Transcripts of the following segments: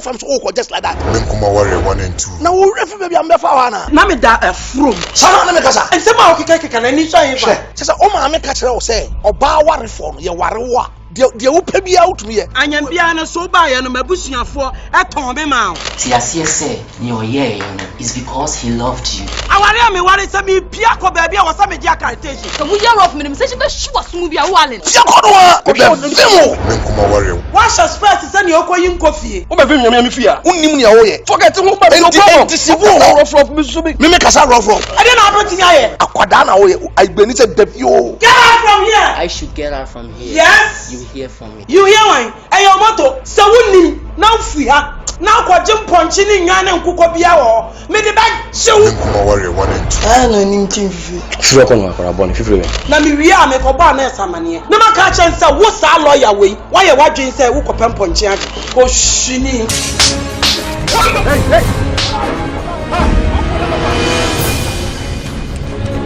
from so just like that. Menkuma worry 1 and 2. Now we refer baby am befa wana. Na me da from. Sama na me kasa. Nsema o keka na ni so yin fa. Sese o ma me ka kire o say oba ware for ye ware wo. De wo pa bia utumi ye. Anyam bia na so ba ye no mabusuafo eton be ma. Ti ase say you ye is because he loved you. Aware me ware say me pia ko ba bia wo say me dia cartation. So we hear of me say she be sure sumu bia wo ale. Pia ko no wa. Menkuma worry. Wa suspect say ni okoyin kofie. Wo be fi nyame fia. Unnim ni awo ye. Forget who ba no problem. Me kasa rough. Ade na aboti aye. Akwada na wo ye. Agbeni se devio. Get out from here. I should get out from here. Yes. You hear from me. You hear one? Hey, your motto. So we now free ha. Now kwa jim ponchi ni nwane nkuko bia wo. Me de ba show. Menkuma worry 1 and 2. Ah na ni ntimfi. Sure ko no akora bon fifire me. Na me wi a me ko ba na esamane. Na maka chensa wo sa lawyer we. Why you wadwen say wo ko pem ponchi ade. Ko shini. Hey.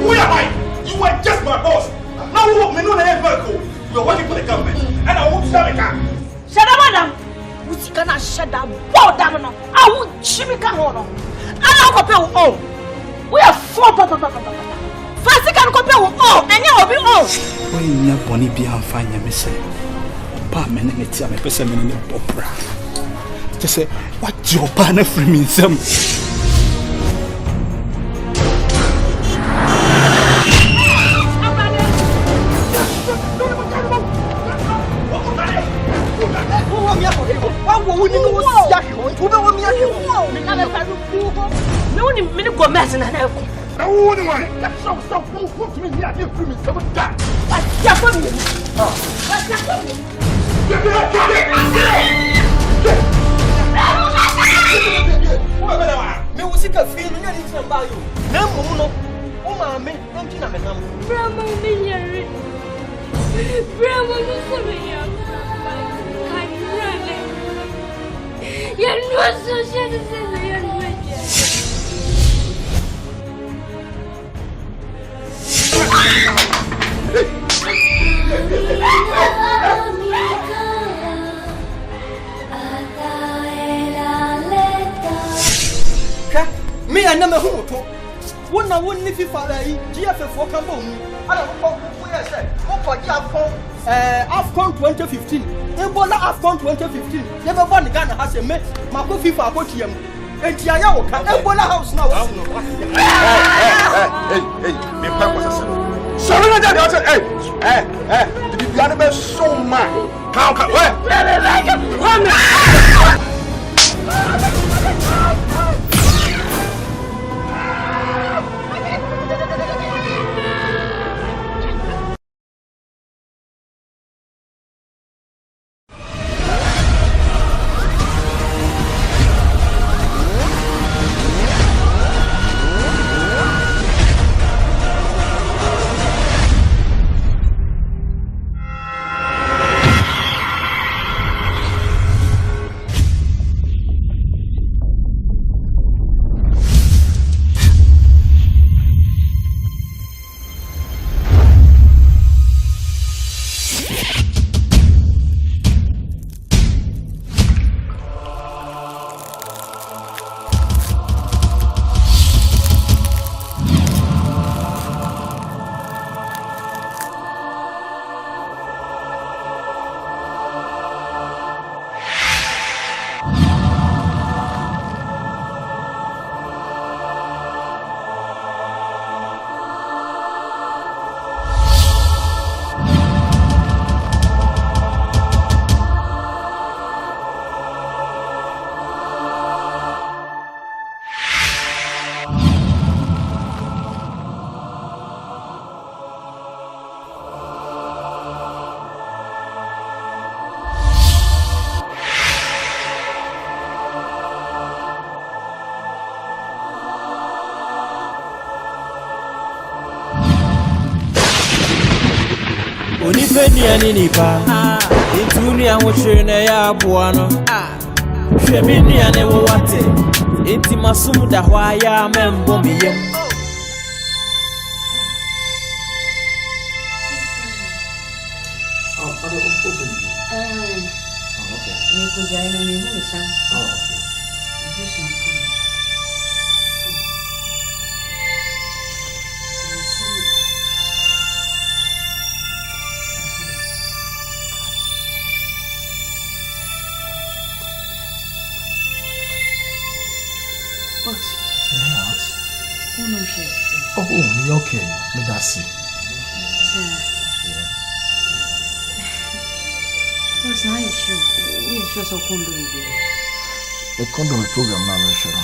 Who am I? You are just my boss. Now who me no na vehicle. You are working for the government. And I won't stop it. Shut up, madam. We can shut down. Bow down no. I will chimika hono. I go pay all. We are 4 papa. First can go pay all. And you will be all. We never boni bi amfanya me say. Opa me ne tia me pese me ne bobra. Just say what your partner from me some. Me and never who to. One na one nifi fara yi GFF for kan bo mu. Ana ko say. What for AFCON 2015. Ebola AFCON 2015. Never born the Ghana has a me. Mako FIFA akotiem. Enti aya wo ka Ebola house na wo. Hey, me pa ko sasa. Sorry na daddy, hey. The people are so mad. Count. Where? Onifeni nipa ituni anwohwe na ya aboano hwemi ane wo wate enti masum da hwa ya membo miyem Oh, me okay. Me that's it. What's not issue? We are just a condom. The condom program now, sure.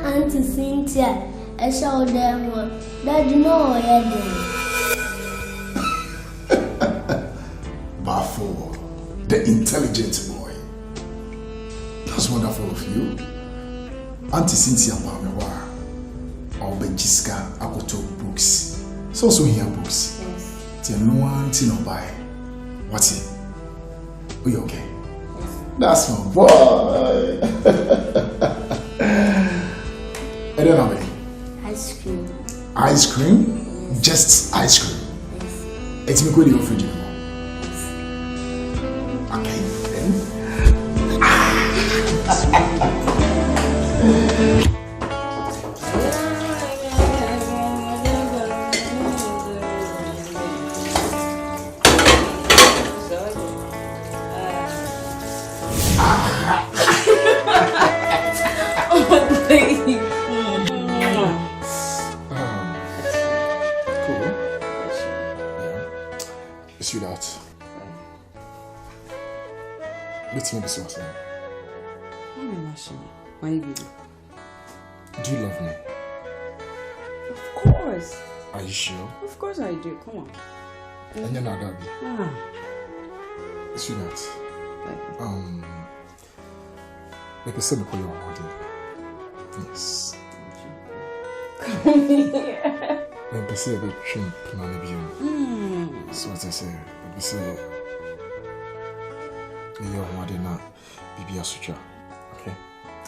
Auntie Cynthia, I saw them. Daddy, no, I Bafo, the intelligent boy. That's wonderful of you. Auntie Cynthia Bamewa, or Benjiska Akoto books. So also here books. Yes. Tia no one to no buy. What's it? Are you okay? Yes. That's my boy. I don't know. Ice cream. Ice cream? Yes. Just ice cream? Yes. It's me going to fridge anymore. Yes. Okay, Sweetheart. Let me be so awesome. My baby. Do you love me? Of course. Are you sure? Of course I do. Come on. And you're not Daddy. Sweetheart. Like I said, we call you on. Yes. Come here. Like I said, we shouldn't plan a view. So what I say, like I said, you're one not be a suture. Okay?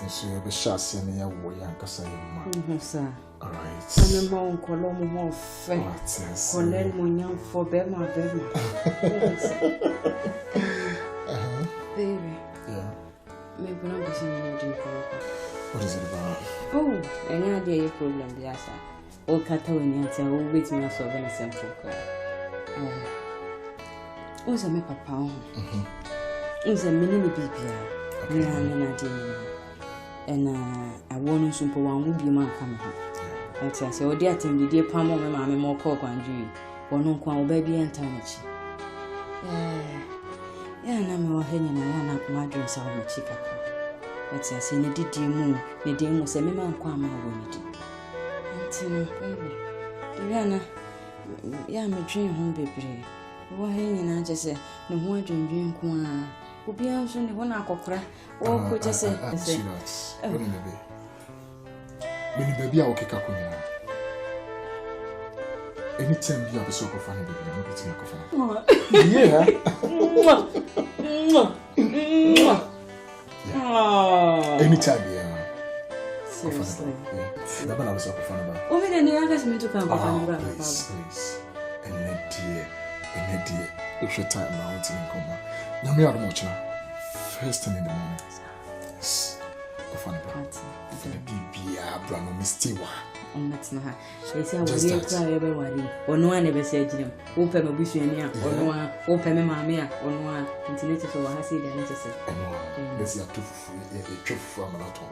And so you'll be shot saying you're warrior because I am. Sir. Alright. I'm a mom, Colombo, more fair. What is Colonel Munyan for Bema. Baby. Yeah. Maybe not be something. What is it about? Oh, any idea your problem, dear sir? Oh, Catalonia, will wait me so very simple. What's a me papa? What's a mini baby? and I won't super one will be my coming. I say, oh, dear Tim, the dear Palmer, my mamma, more cock and you, or no qual baby and tarnish. Yeah, and I'm more hanging and up my dress out of chica. But I say, the dear moon, the dame was a member quam my windy. And baby, Diana, yeah, my dream home, baby. Why, and I just say, no more dream quan. Will be on the one aqua, or could just say, baby, I'll kick up on you. Anytime you have a soap of funny baby, I'm getting a coffee. Anytime, yeah. Seriously. Never have a soap of fun about. Oh, then you asked me to come back. Please. And dear, if your time now, it's in coma. Now, me out of much now. First thing in the morning. Yes. Of fun about the BBA, Brano, Mistiwa. That's not her. They say, I will cry everybody, or no one ever said him. Open a bush in here, or no one, open a mamma, or no one, until it is over. I see the necessary. Let's see a truth from a lot of.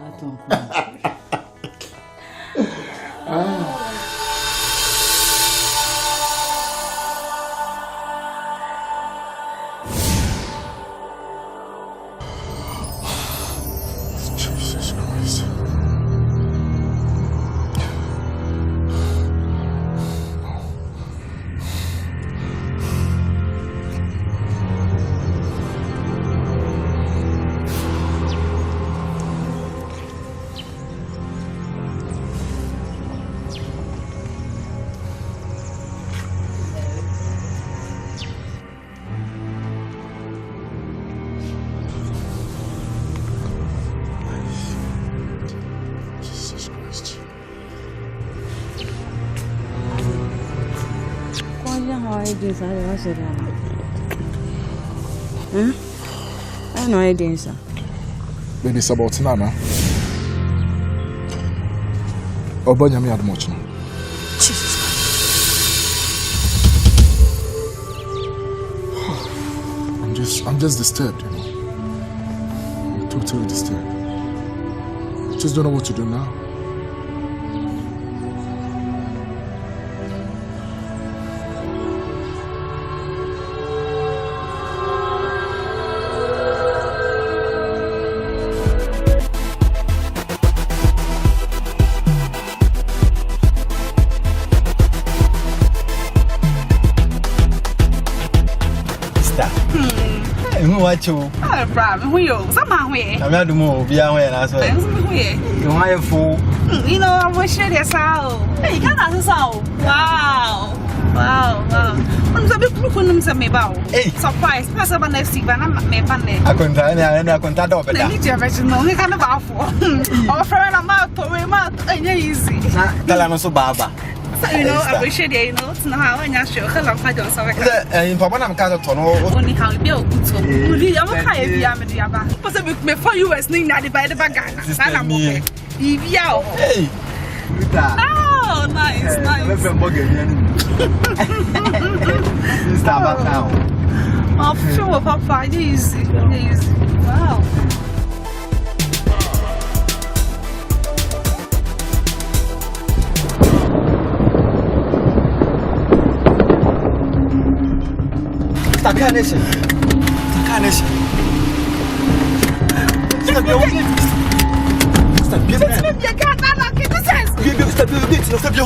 I know I didn't, sir. Maybe it's about Nana. Or Banyami had much now. Jesus. I'm just disturbed, you know. I'm totally disturbed. Just don't know what to do now. What you? Oh, Bram, who you? Somehow, we. I'm not the move. Be aware as well. You want a fool? You know, I wish you this out. Hey, you can't answer so. Wow. I'm so big look on them about. Hey, surprise. Pass over next week, but I'm not me funny. I couldn't over there. Need your original. You can't about for. Our friend, I'm out for a month. And easy. Tell I'm so baba. You know, I wish you know, to know how I show her love my daughter. In Papa, I'm kind of only how you build. I'm a high Yamadiaba. But before you was named by the Bagana. I'm okay. Hey. Oh, nice. Stop now. Oh, sure, Papa. Easy. Wow. Takanese. Stop your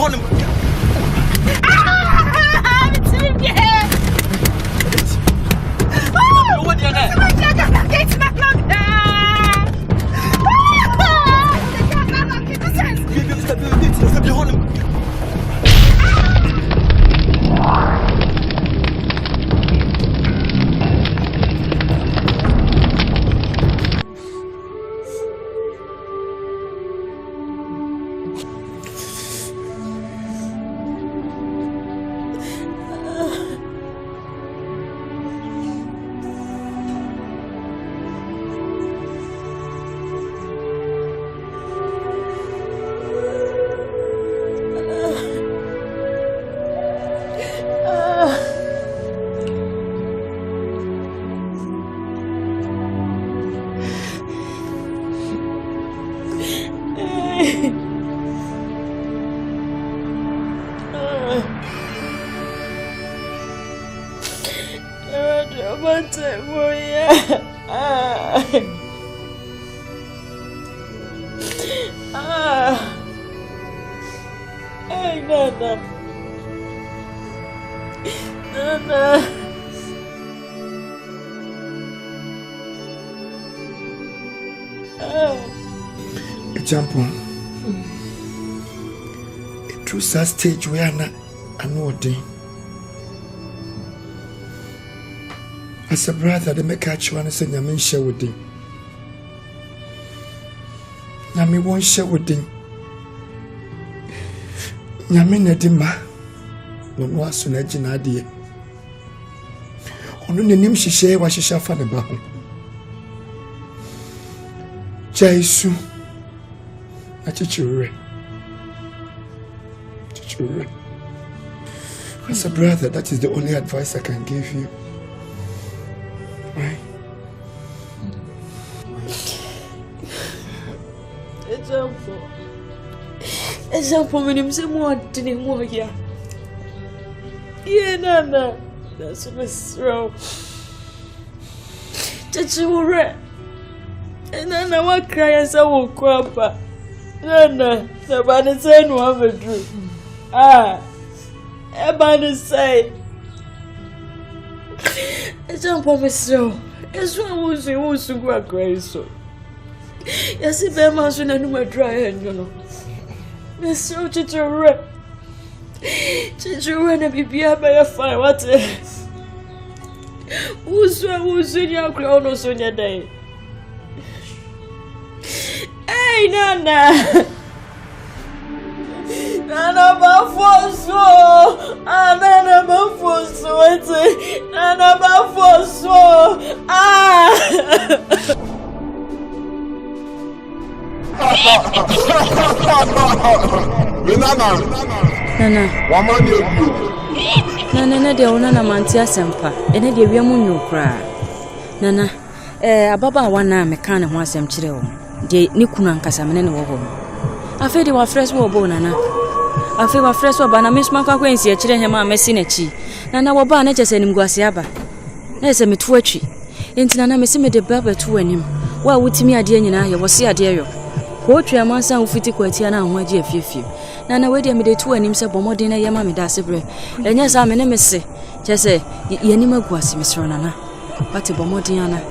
Example. It was that stage where I know day. As a brother, they make catch one and say, Yamin share with him. Yami won't share with him. Yamin Edima. No more soon as an idea. Only the name she share what she shall find about. Jaisu. Chichuri. As a brother, that is the only advice I can give you. Right? Example, when I'm saying more than more here. Yeah, Nana, that's what's wrong. Chichuri. And then I want to cry as I will cry. No, nobody say no have a dream. Everybody say. It's not promise so. It's one who's to go cry so. Yes, if I'm not going to dry and you know. Miss so Chichuri and be here by a fire. What is? Who's in your crown or Sonia day? Hey, Nana! Nana Bafoso! Nana Bafoso! Nana Bafoso! Nana, de ona na mantia sempa. Ene de wiamu nyukra. Nana, ababa wana me kan ho asem kire wo. De ni kunu ankasa mene ne wo ho. Afi de wa fresh wo bo nana. Afi wa fresh wo ba na mesuma kwa kwensi e kire hema amesi na chi. Nana wo ba na chese nim guase aba. Na ese metu atwi. Enti nana mesi me de baba tu anim. Wa wutimi ade nyina ye wo se ade yo. Ko twa mansa wo fiti kwati na ho agi afiefie. Nana we de me de tu anim se bomodin na yema me da sebre. Enya sa me ne mese. Chese ye nim aguase mesro nana. Pati bomodin ana.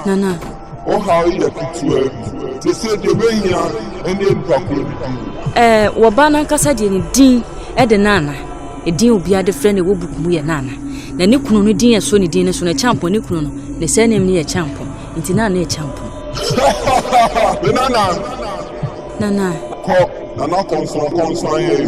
Nana. Oh, how you get to they say the way here and then wabana kasa de ni din e de nana. E din obi ade frɛ ne wo bukumu ye nana. Na ne kunu no din so ne din ne so na champo ne kunu no. Ne sɛ nem ne ye champo. Nti nana ye champo. Nana. Nana konso ye.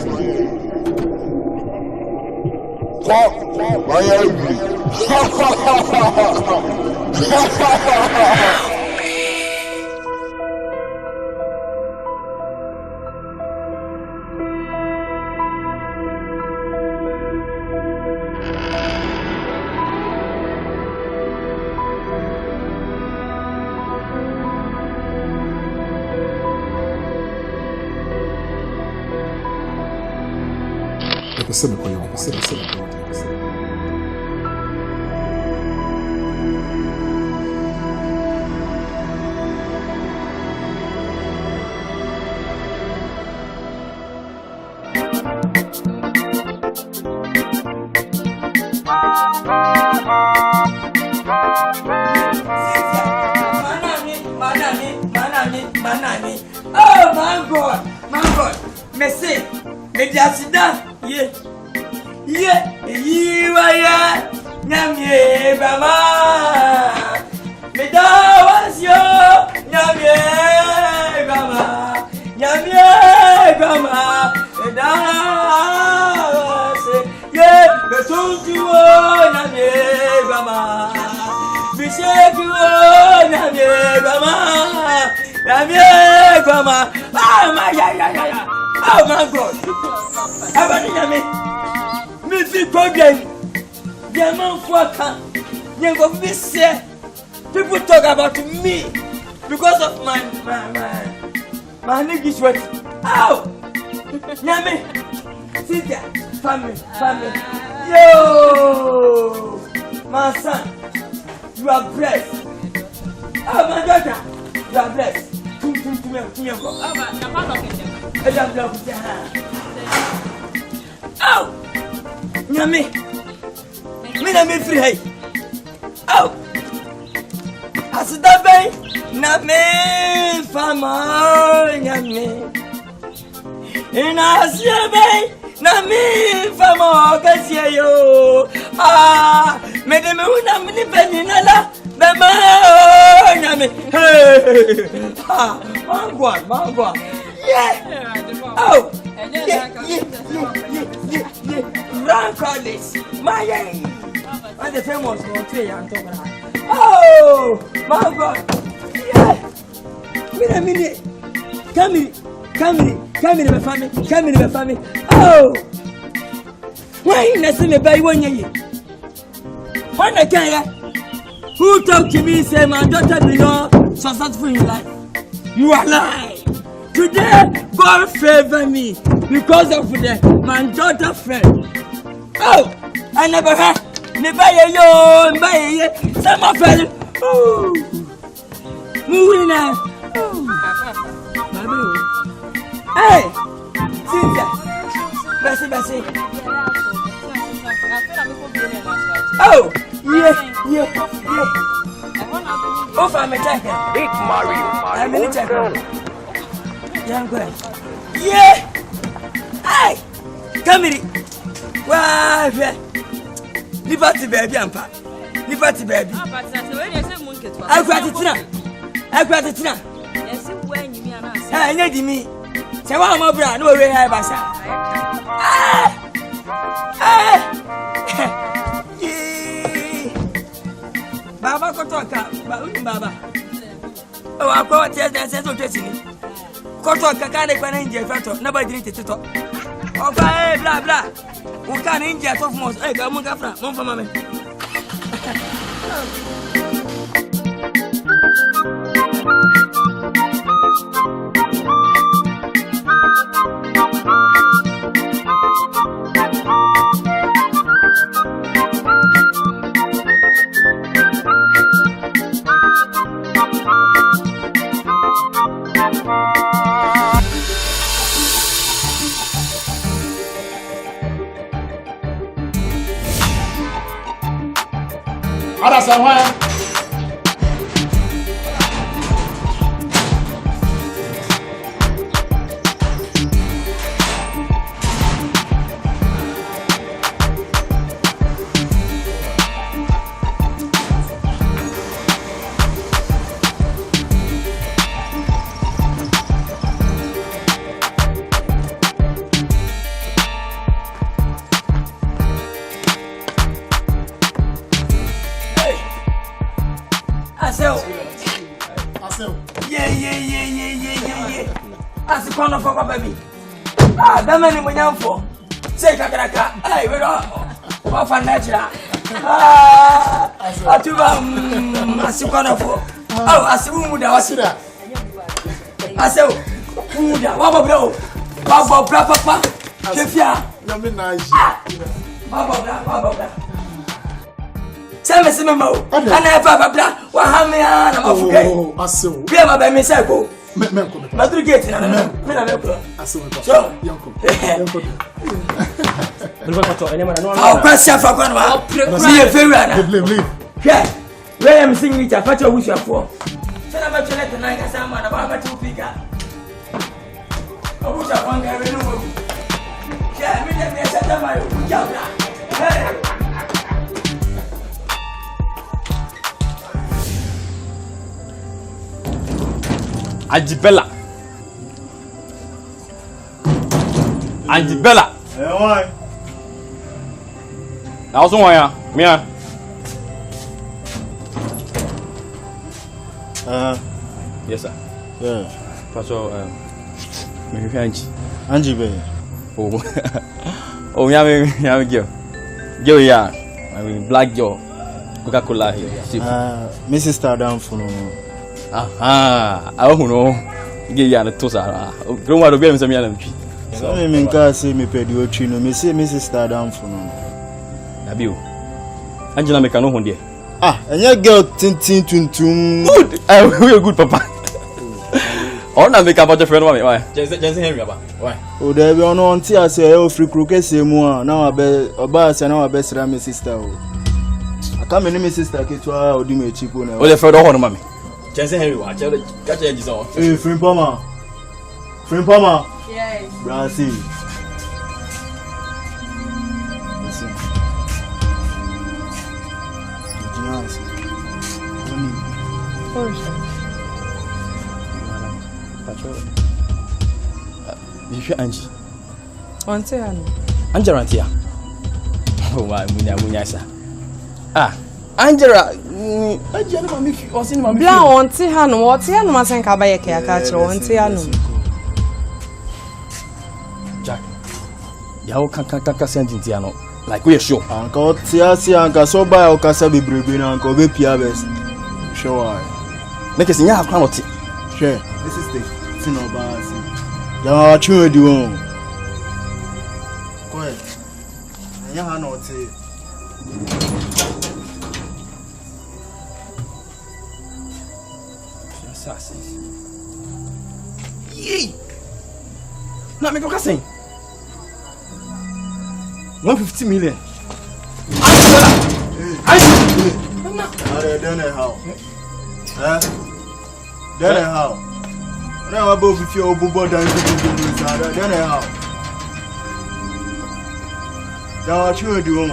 Manani. Oh my God. Messi, mediasida, yeah. You are Namye Bama. Medawas yo, Namye Bama. Medawas, yeah, Betuju, Namye Bama. Bishaku, Namye Bama. Namye Bama. Oh my God. Abani me fi problem. Dia man fo aka. Nye go fi se. People talk about me because of my nigga sweat. Ow! Nyame! Cynthia! Family! Yo! My son! You are blessed! Oh, my daughter! You are blessed! Oh, Nyame! Me free hey! Oh! Asidabe! Nyame! Fama! Nyame! Inasiabe! Nyame! Fama! Kasiya yo! Ah! Medeme una mini peninala! Bema! Nyame! Hey! Ah! Mangwa! Yeah! Oh! Yeah! Rank all this! My and the famous country I'm talking about. Oh! My God! Yeah! Wait a minute! Come in, my family! Oh! Why not see me by 1 year? When I can, who talk to me say my daughter be not successful in life? You are lying! Today, God favor me because of my daughter friend. Oh! I never heard. Never yo, some of them. Oh! Moving now. Hey! Cynthia! Bessie. Oh! Yeah. Oh, for me, check it. It's Mario. I'm in check it. Young girl. Yeah! Hey! Come here. Wow! Liberty baby, Ampa. Liberty baby. I got it now. Yes, when you mean, I need me. Say, one more brand, no way, I pass. Baba Kotoka, Baba. Oh, I call it yes, that's what you're Kotoka can't even enjoy photo. Nobody did it to talk. Okay, blah blah. Who can India of most? I got Mugafra, one for mamma. Somewhere. Baby. Ah, that man in my for. Say, Kakaraka. Hey, we're off a natural. Ah, I do for. Oh, I see who I see that. I said, who that? What blow? Baba, Papa, Jeffia. You're nice. Baba. Tell me some more. And I have a black. What have me on? Oh, I saw. Be my baby circle. Madrugate na mena meko so I'll pass you for one. See a favorite. Yeah, where am singing with a father wish you for. Tell about your letter night as I'm on about 2 figure. I wish I found every room. Yeah, me a set of my job. Hey. Ajibella. Eh, why? Now, so why? Mia. Yes, sir. Yeah. So, maybe Angie, baby. Oh, yeah, give. Yeah. I mean, black Joe. Coca-Cola here. My sister down for no. Aha, I don't know. Get you on the toast. Don't want to be some young people. So me can say me pay the ochino. Me say my sister down for no. Nabiu. Angela make no honde. And your girl tintin tuntum. Good. We are good, Papa. Oh, na make about your friend why? Jensen Henry about. Why? Oh, there be on auntie I say oh free croquet say mo now I be oba say now I be sira my sister. I come in my sister ketwa odi me chipo na. Oh, the friend ho no mami. Jensen Henry wa. Catch your Jesus. Eh, friend Pama. Friend Pama. Yes. Brazil. Listen. You Angie. Antia. Angela Antia. Oh my munya sa. Angela. Angela mami fi osin mami. Bla onti hanu, oti hanu masenka ba yeke aka kire onti hanu. Jack. Yawo kan senti ano. Like we sure. Anka oti asi anka so ba o kasa bebrebe na anka obe pia best. Sure why. Make us nya akwa oti. Sure. This is the sin of us. Ya chwe di won. Ko e. Nya ha na oti. Yee! Na me koka sen. 150 million. Then how? Then how? Now above if you open board and then how? Now what you do?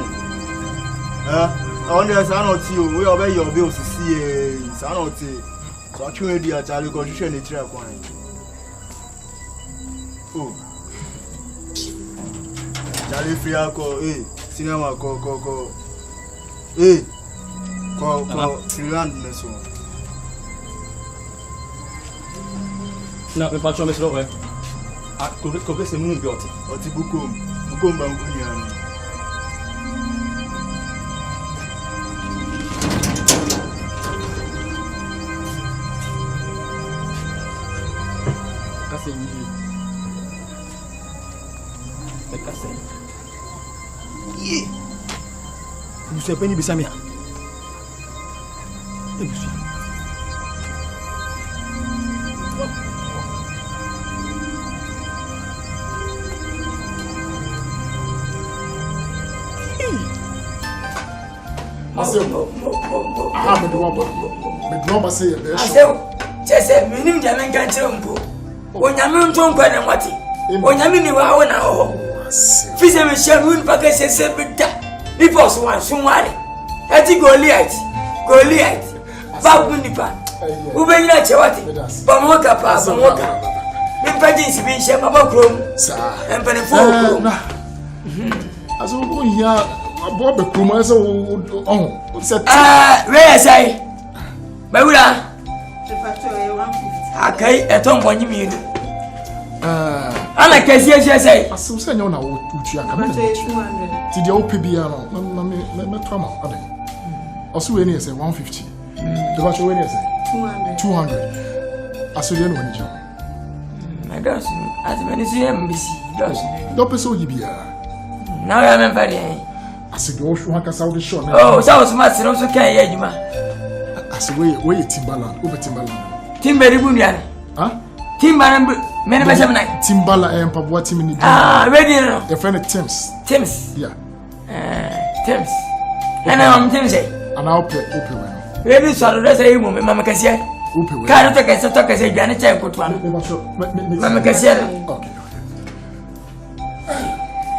I wonder if I not you. We obey your bills to see. I not see. So I show you a child because you shouldn't try one. Oh, Charlie free alcohol, cinema go, freeland meso. Na me patron me slow ko se mu bioti. Oti bukom bangunya. Yeah. Vous savez pas ni bisamia. Et monsieur. Aha, me do say e be sure. Chese minim de men kan kire mpo. Onyame nton kwa na nwati. Onyame ni wa wo na ho. Fise me shamun pa ke sese bida. Before so one sunware. Ati Goliath. Babu nipa. Ube nyina chewati. Bamoka pa, bamoka. Nimpaji nsibi shema ba krom. Sa. Empene fo krom. Aso ko ya abo be krom aso on. Where say? Bawura. Akai eton bonyi miru. Ana kesi say. Aso se nyo na wo tutu aka me 200. Ti dia o pebia no me toma ade. Aso we ni say 150. The batch we ni say 200. Aso ye no ni jo. My gosh, as many see MBC. Gosh. Do peso yibia. Now I am very. Aso do hwa kasa wo de show na. Oh, so smart no so kan ye adwuma. Aso we Timbaland, we Timbaland. Timberi bunyane. Timbaland mene be sem na. Timbala empabwa tim ni. Ready no. Your friend Tims. Yeah. Tims. And I'm Tims. And I'll pay we. Ready so do say mu mama kasia. Upe we. Ka no to kase dwane chai kotwa. Mama kasia. Okay.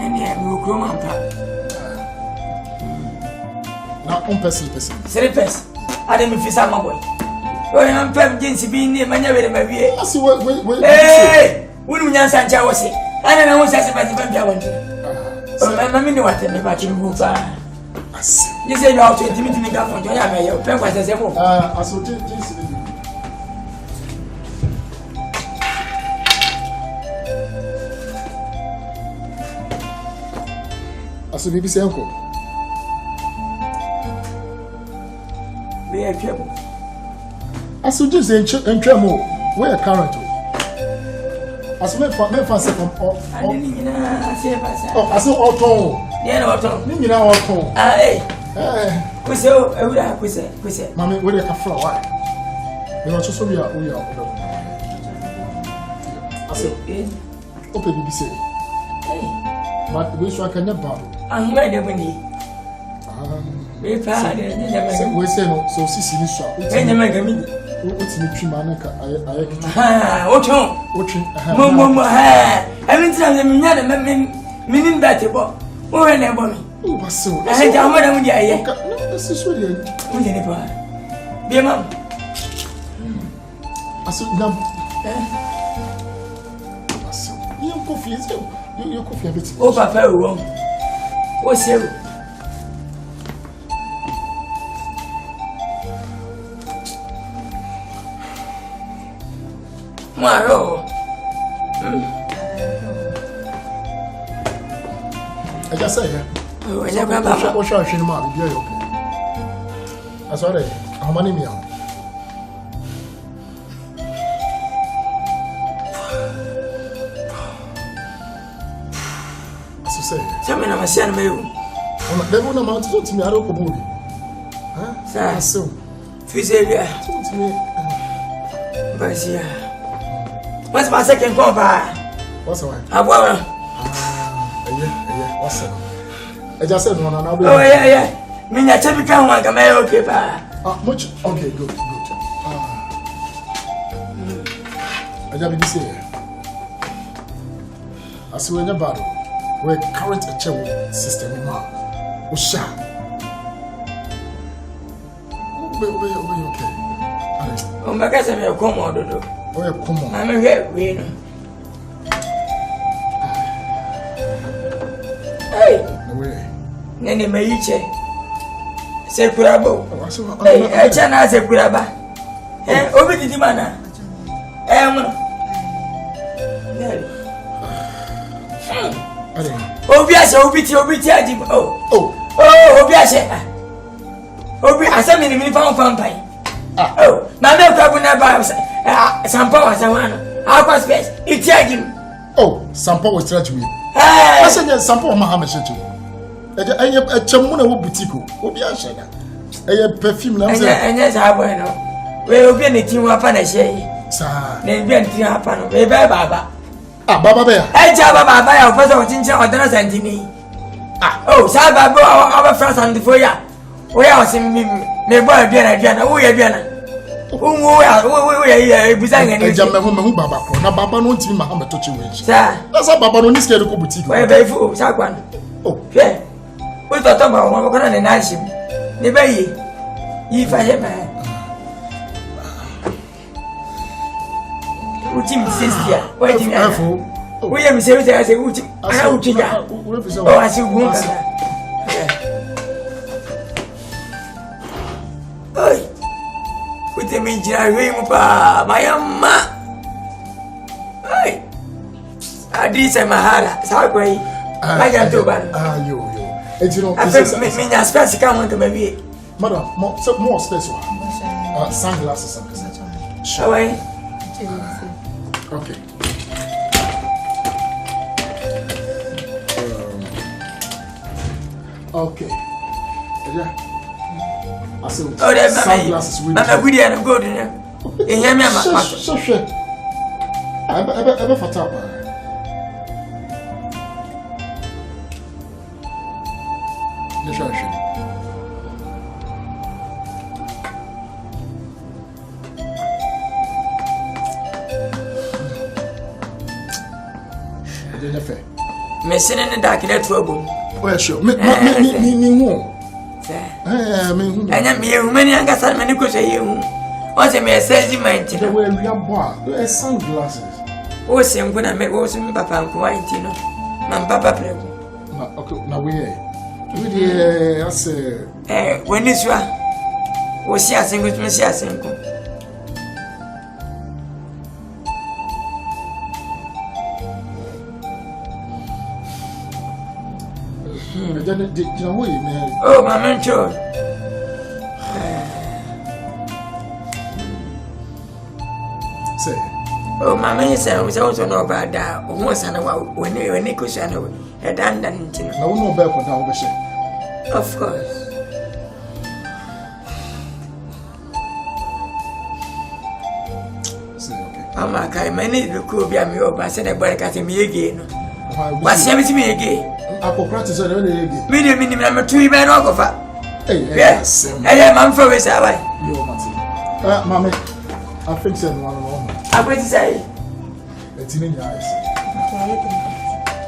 Eni am ko mampa. Na person. 3 pence. Ade me fisa maboy. Oye am pem jinsi bi ni manya wele mawie. Asi we. Wunu nyansa ncha wose. Ana na wose asibati pem bia wonde. Mama mi ni wate me ba chiri bu fa. Asi. Yese yo auto intimi ga fon jo ya me yo pem kwa sese mo. Aso jinsi bi. Aso bibi se enko. We are trouble. As you just in tremor, where current? As me for second or as all tone. Yeah, no tone. You know all tone. We so we say. Mammy, where you come from? Why? You know, just so we are. I said, open the say. But we shall can never. I'm ready when he. We say no, so Sissy is shop. What's the Trimanaka? What home? Mama, every time the meaning better, but we're never me. Oh, so I had your mother with you. This is really dear mom. I said, no. You coffee, you coffee a bit. Oh, Papa, what's you? Maro. I just say, oh, I never know. What's your shame? Be okay. I saw it. How many me? As you say, some of my son may. They won't amount to me. I don't know. Huh? So, Fizzeria. What's my second call by? What's the one? I want. Yeah. What's the one? I just said one. Oh, yeah. Me, I tell you, come on, come here, okay, pa. Much. Okay, good. I just be say. I see when you're bad. We're current a check system now. Osha. We okay. Oh, my God, I'm a commodore. Oh, come on. I'm a great hey, Nene Maiche. Say Kurabo. Hey, I chana say Kuraba. Obi di mana. Obiase Obi aji. Oh, Obiase. Obi asami ni fam pai. Oh, na me kwa buna ba sampa wa sawana. Aqua space. Itiaji. Oh, sampa was strategy. I said sampa wa mahama shetu. A chamuna wo boutique. Obiase na. Perfume na mse. Enya sa bueno. We obi ni tin wa pa na shey. Sa. Na bi an tin apa no. We ba baba. Baba be ya. Baba ya ofa so tinche odana santini. Oh, sa baba aba France and for ya. We are sim me boy aduana. Wo ya aduana. Wo ya bizanga ni. Eja me hu baba ko. Na baba no ntimi mahama to chiwe. Sa. Na sa baba no ni sike ko boutique. We be fu sa kwan. Oh, fe. We to ba wo ko na ne na shim. Ne ba yi fa he ma. Utim sestia. Wait a minute. We am say I say utim. Ana utiga. Oh, I see gun. Oi. Utim injira we mu pa mayamma. Oi. Adisa mahala. Sa kwai. Maja to ban. Yo. Et you know, me nya space ka mo to baby. Madam, more space one. Sunglasses and sure. Okay. Okay. Yeah. I said sunglasses with good and good. You hear me, so sure. I for top. Messing in the dark in that trouble. Well, sure. Me who? And I'm here, many and got so many could say you. What's a mere sentiment? The way we are bar, the sunglasses. Oh, same when I make was in Papa and Quite, you know. My papa play. Okay, now we I say, when this one was she a single to me, she a single. Oh, my mentor. Say. Oh, my man said, I was also know about that. Once and a while, when you cushion a dandan. No, no, back on our ship. Of course. I'm a kind of need to cool be a meal, but I said a break at me again. What's everything me again? Apocrates are really again. Medium, I'm 2 men over. Yes, I am unfocused. Mammy, I think so. I'm going to say, it's in your eyes.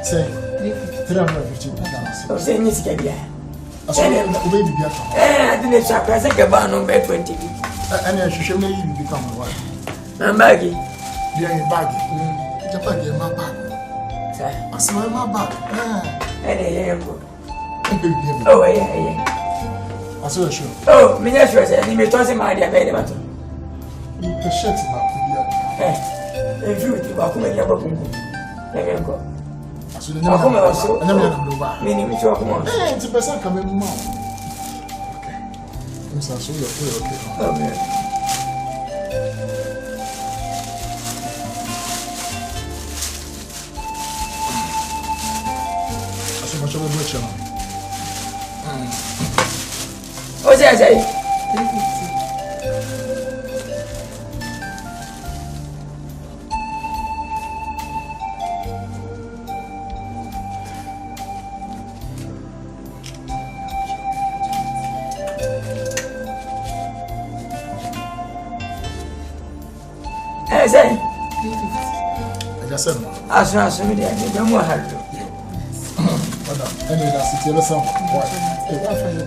Say, 350. Oh, say, Miss Gadia. I saw the baby. I didn't surprise a cabana on bed 20. And I should maybe become a wife. I'm baggy. You're baggy. You're baggy, my back. I smell my back. Oh, yeah. I saw a show. Oh, Minister, and you may toss him idea very much. The shirt's about to be if you are coming here, I go. I should never also. I never know. Meaning, we talk more. It's a person coming more. Okay. I'm so okay. Oh, man. What's that say? 350. Hey, say. I just said, as me there, you don't want her to. Anyway, that's it. You're some boy. Hey, what for you?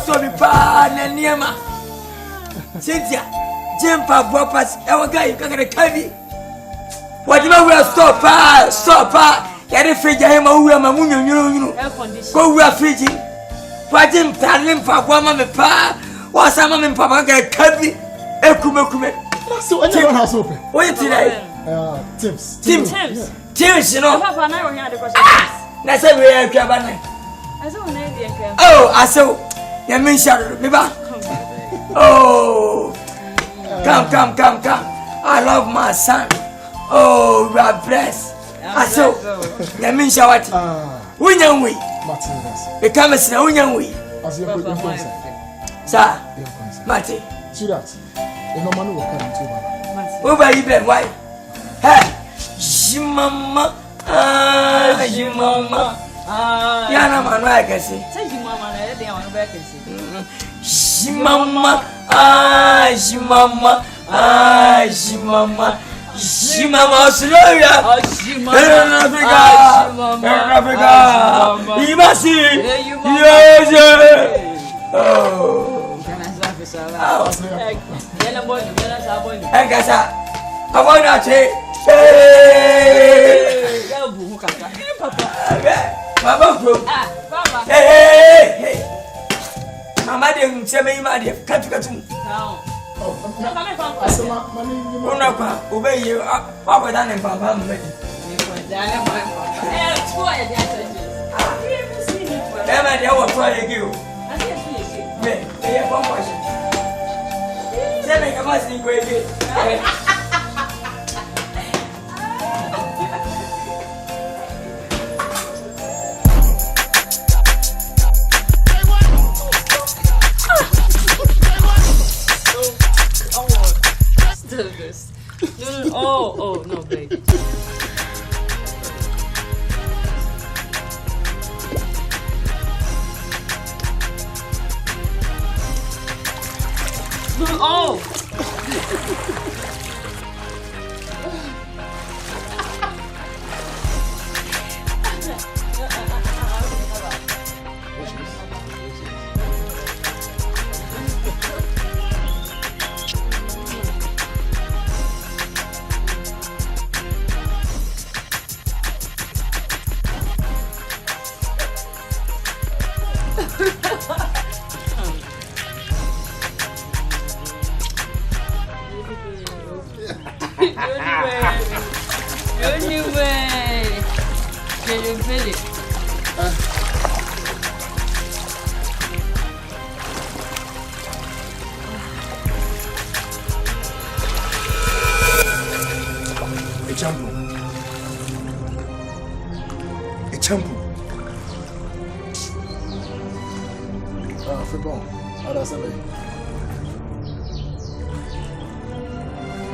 So me pa na niema Cynthia Jempa Bopas ewaga you can get kabi Wadima we stop ya de fridge hema uwe ma munyonyuru ko we fridge Wadim talim pa boma me pa wasama me pa ba get kabi ekume So anyone has open What today Tips you know Papa na wo hia de question na say we ya twa ba na Oh I saw Oh, come. I love my son. Oh, you are blessed. I saw. Yamisha what? Unyan we. Become a snow unyan we. Sir, Mati. See that? The no man will come to you. Over even why? Hey, Shimama. Shimama. Yana man, I can see. Shimama, Australia, Africa, you must see, yes, oh, I guess I want to say, hey, Mama didn't say me, my dear. Cut. Obey you. Papa done and Papa made it. Emma, they will try to give. Send a passing way. Still this. No. Oh, no, babe. Oh!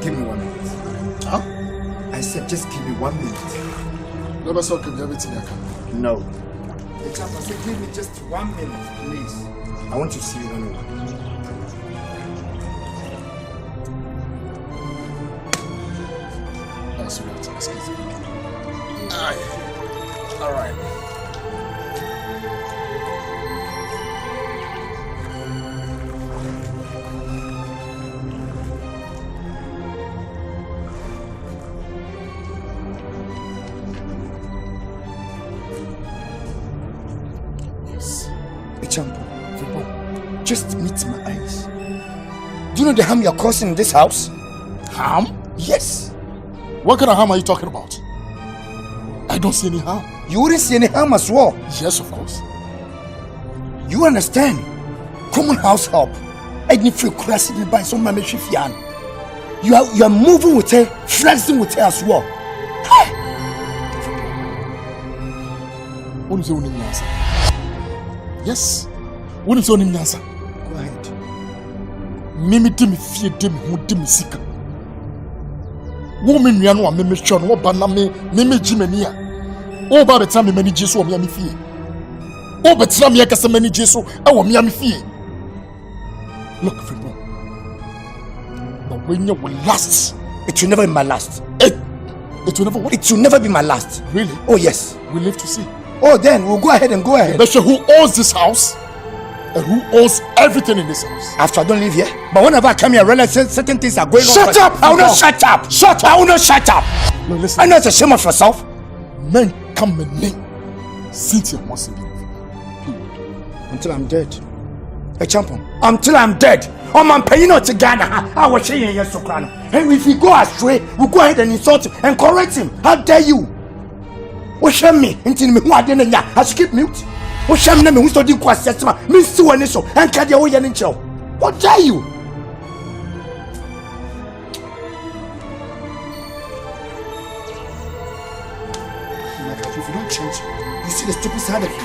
Give me 1 minute. Huh? I said just give me 1 minute. Never saw everything I can. No. The chap, I said give me just 1 minute, please. I want to see you one on one. That's right. Excuse me. All right. Just meet my eyes. Do you know the harm you're causing in this house? Harm? Yes. What kind of harm are you talking about? I don't see any harm. You wouldn't see any harm as well? Yes, of course. You understand? Common house help. I didn't feel crashing by some man. You are moving with her, flirting with her as well. What is your name, answer? Yes. What is your name, answer? Go ahead. Mimi Timmy fear Timmy who Timmy Sika. Woman, you know, Mimi Sean, what Baname, Mimi Jimenia. Oh, by the time many Jesu or Miami Fee. Oh, but some Yakas many Jesu, our Miami Fee. Look, Fibo. But when you will last, it will never be my last. It will never what? It will never be my last. Really? Oh, yes. We live to see. Oh, then we'll go ahead and go ahead. But who owns this house? And who owns everything in this house? After I don't live here. But whenever I come here, I realize certain things are going on. Shut up! I will not shut up! Shut up! I will not shut up! No, listen. I know it's a shame of yourself. Men come and name Cynthia wants to be. Until I'm dead. Hey, champion. Until I'm dead. Oh, man, paying out to Ghana. I was saying yes, Soprano. And if he go astray, we'll go ahead and insult him and correct him. How dare you? What's me? Until me, who I didn't know. I should keep mute. What's me? Who's the deal? Me, so and so. And Kadia, we are in jail. What dare you? If you don't change, you see the stupid side of you.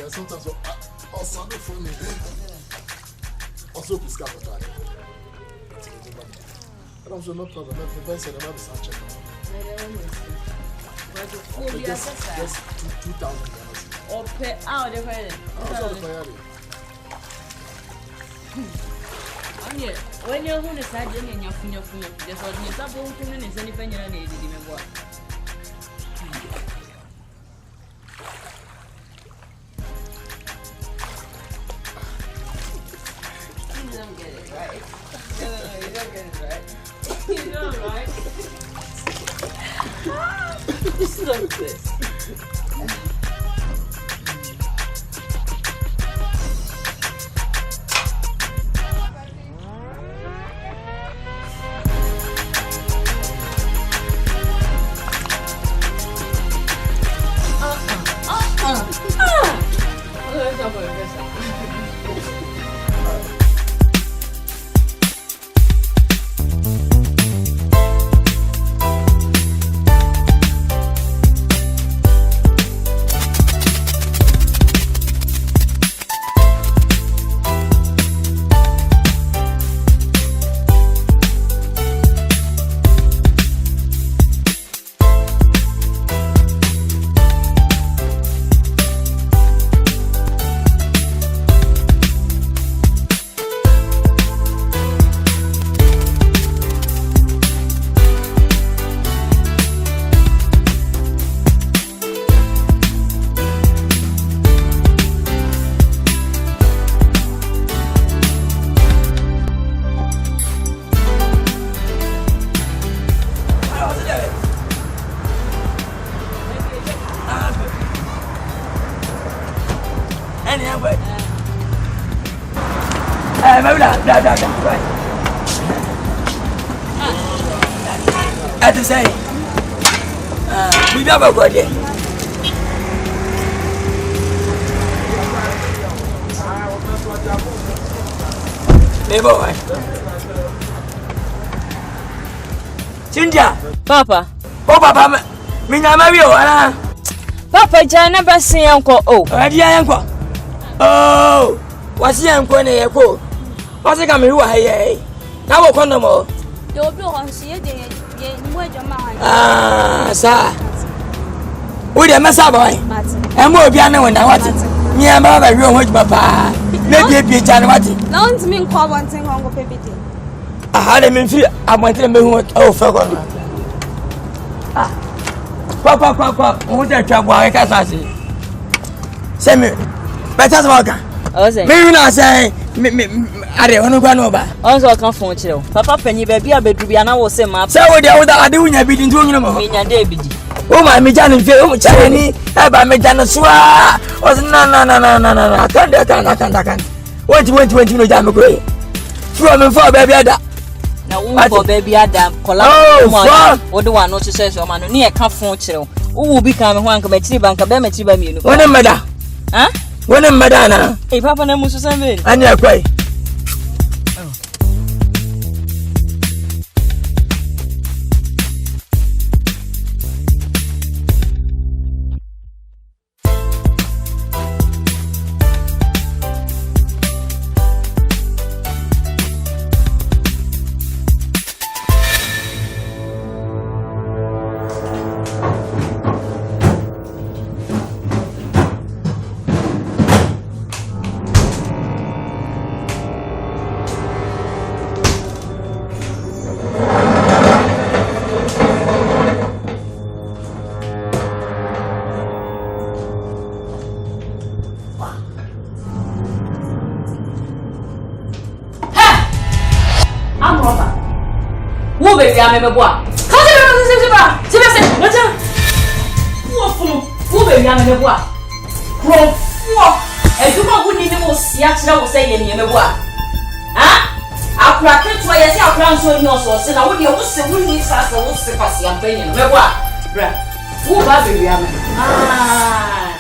Sometimes also for me. Also, please come back. Also, no problem. The best and another check. Just 2,000. Or pay out the credit. When you're going to start doing your finger, just what you're supposed to do is anything you need to remember. You don't get it right. No, you don't get it right. You know, right? Stop this. ni yan gbe ma bla ati say bi ba ko de boy. Cynthia. Papa. Oh, Papa. Me na Mario, ana. Papa, jana basi yanko o. Adi yanko. Oh. Wasi yanko ne yeko. Wasi ka me hu aye. Na wo kono mo. Do bi ho nsi ye de ye mo ejoma ha. Ah, sa. Wo de mesa boy. E mo obi ana wona wati. Mi am ba wi ho juma pa. Na bie jana wati. Na on mi nkwa wanten ho ngo pebiti. Ah, le mi fi amontre me hu o fe ko. Ah. Papa, mo de twa bo aka sase. Se me. Better smoke. O se. Me na say me are onu kwa no ba. On so kan fon kire o. Papa panyi ba bia bedru bia na wo se ma. Se wo de wo da ade wunya bi di ntu onyu mo. Me nya de bi di. O ma me jana fe o chare ni e ba me jana swa. O na. Kan. Wait no jam ko. From for baby ada. Na wo for baby ada kola mo. O de wa no se so ma no ne e ka fon kire o. Wo bi kan me ho anka ba chiri banka ba ma chiri ba mienu. Wona meda. Ha? Wona meda na. Eh papa na musu sambe. Anya kwai. Ya me boa. Kaje se. Naja. Wo be ya me boa. Krofo. Eduma wo ni mo sia kira wo say ye ni me boa. Ha? Akura keto ye se akura nso ni oso se na wo de wo se wo ni sa se wo se pasi ampanyi me boa. Bra. Wo ba be ya me. Ah.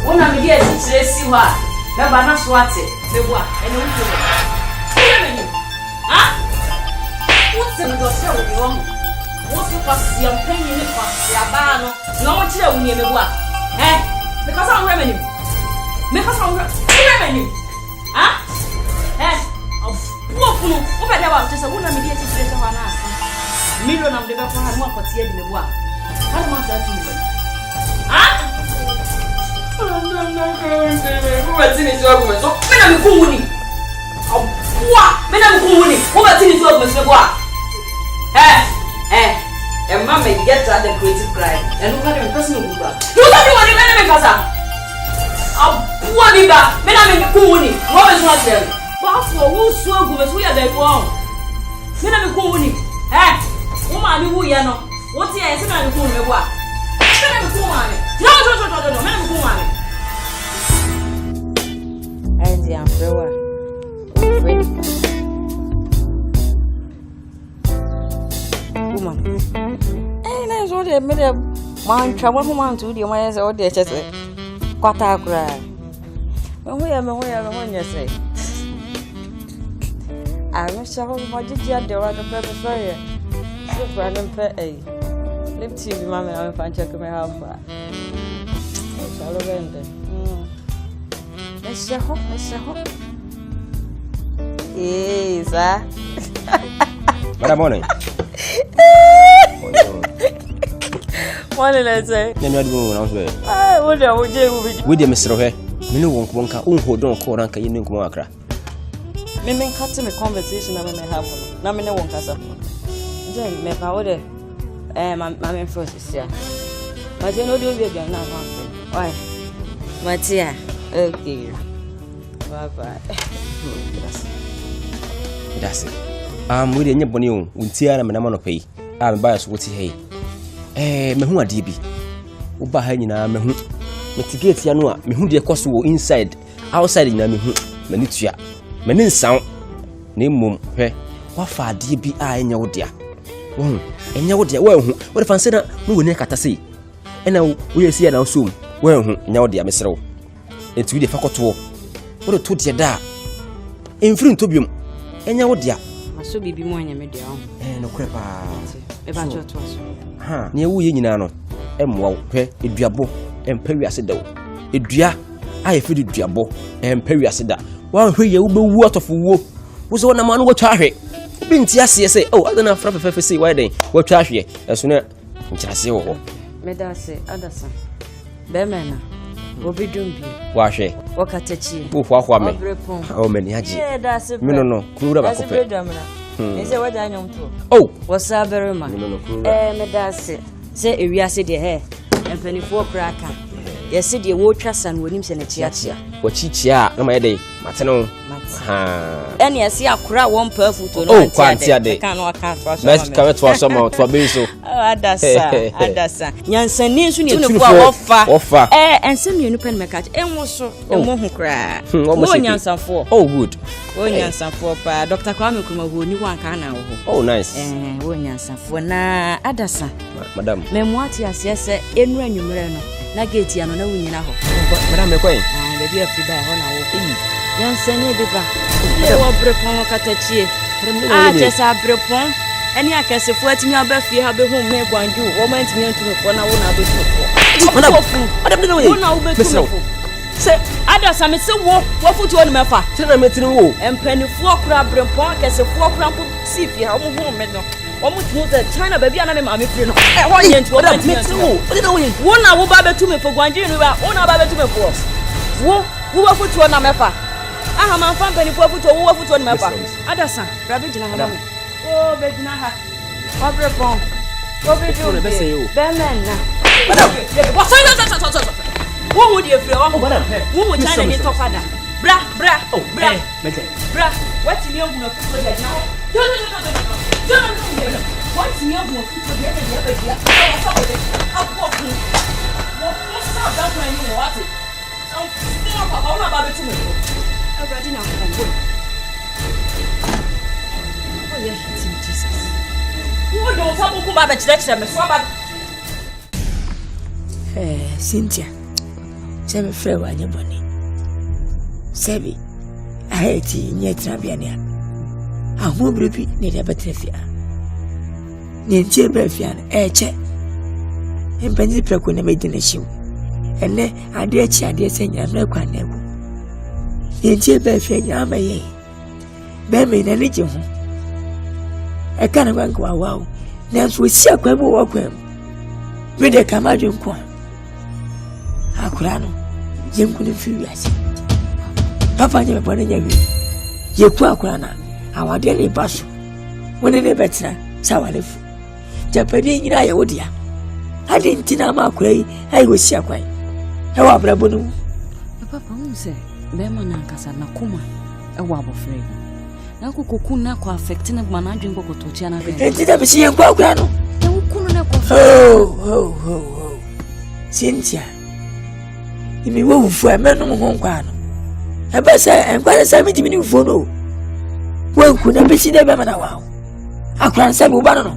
Wo na me dia ti kire si ho a. Me ba na so ate. Me boa. Ene wo to. Ha? What's the doctor with you? What's the past? You're paying me for Yabano. No one chill when you know what? Eh? Because I'm revenue. Because I'm revenue. Huh? Eh? What better was just a woman mediated situation on us. Million of the Bethel had more for tear in the world. How much that you? Huh? What's in his argument? So, when I'm going, oh, what? When I'm going, what's in his argument? And mama get to the creative cry. And look at the person who got. Look at the one in the casa. Oh, what is that? Men are in the cooney. What is not there? But for who's so good as we are there for? Men are the cooney. Woman, who you know? What's the answer? I'm going to what? Men are the cooney. No, men are the cooney. And the umbrella. Na so de me de man twa mo man to de man say o de chese kwata akura me ho ya nyese a me sha ho mo jiji ade wa do pe so ye so fra no pe lip tv ma me na fan check me ha fa chalo vende me sha ho za Madam Wale lese. Nyame adu na so. Wo de wo je wo bi. We de mesro he. Me ne wonko nka unho don ko ranka yene nko akra. Me cut me conversation na me have na me ne won kasa. Je me pa wo de ma me first sia. Ma je no de obi again na fa. Oi. Matia. Okay. Bye bye. That's it. We de nyebone o. Untia na me na ma no pay. Me ba so woti hey. Me hu ade bi. Wo ba ha nyina me hu. Mitigate ya no a me hu de koso wo inside outside nyina me hu mani tua mani nsan na mmom hwɛ wafa ade bi a enya wo dia wo enya wo dia wo hu wo fa nse na no woni kata sei ena wo yesi ya na osom wo hu enya wo dia mesrew etu wi de fa koto wo to dia da emfiri ntobium enya wo dia aso bibi mo anya me dia ho no krepa e ba jo to aso ha ne wo ye nyina no emwa wo hwɛ eduabo empa wiase da wo edua aye fidi duabo empa wiase da wa hwɛ ye wo bewu atofo wo wo so na ma no wo twa hwɛ bi nti ase se oh adana fra fefe se why den wo twa hwɛ eso na nkyase wo medase adasa be mena obi dumbi wa hwɛ wakatachi wo fo akwa me o mani agi me no kura ba kope ese wada anyom to oh wasabere ma medase se ewiase de he empanifo kraka yesi de wo twa san wonim se na chiachia wachichia na ma de mateno eni yesi akura won pafuto no anti kan no aka to aso let's come to aso ma to abeso adasa nyansani nso ne no ofa ensem yenu pen mekache enwoso emo hu kra wo nyansafo oh good wo nyansafo pa Dr. Kwame Nkrumah ho ni wan kan na wo oh nice wo nyansafo na adasa madam memuati asese enu anwumere no na gate ya no na wunyina ho madam me kwen baby afi ba ho na wo yansani biba e wo brepon katachie chesa brepon eni akesefo atimi abafie ha be hu me gwanju wo ma ntimi ntumi fo na wo na be fo madam no we na wo be fo se adasa me se wo futu onu mefa tena metini wo empanifo kura brepon akesefo kura mpo sifie ha wo hu me no wo mutu the China baby ana me ma me firi no ho yent wo ma metini wo na wo ba betu me fo gwanju no ba wo na ba betu me fo wo futu onu mefa aha man fan pani po futu wo futu onu mefa adasa rabi jina ha oh bedina ha obre bon obre do be men na madam what so wo wo die free wo madam wo China ni to fada bra what me ogun na futu dia na what me ogun na futu dia wo sa da kwa ni what so papa wo na ba betu me already na ko oh yeah Jesus wo do sabu ku ba be chire me so ba Cynthia sebe frɛ wa anya bɔne sebe ahɛti nyɛ trabiane a ahobrɛ bi ne de bɛtrɛ fia ne ntie bɛ fia no ɛkyɛ mpanyi prɛko na mɛdi na hyiw ɛnɛ adeɛ kyi adeɛ sɛ nyamra kwa na ɛgu ne ntie bɛ fia nyama yɛ bɛmɛ na ne gye ho ɛka na kwanka wawaw nanso osi akwa bi wɔ kwa mu mede kama dwenko akura no yenkune fi wiase papa nye bɔne nya wi yeku akura na awade ne baso wone ne betra sawalefu japade nyina ye wodia ade ntina ma akura yi ai wosi akwan e wa brabo no papa mu se be ma na nkasa na kuma e wa abofre na kokoku na ko affect na ma na adwen kokoto tia na be ntina be si yenku akura no e wukunu na ko oh Cynthia imi wo fu amenu ho nkwa no ebe se enkware se mi dimi ni fu no wo ku na be si de be mana wa akran se bu ba no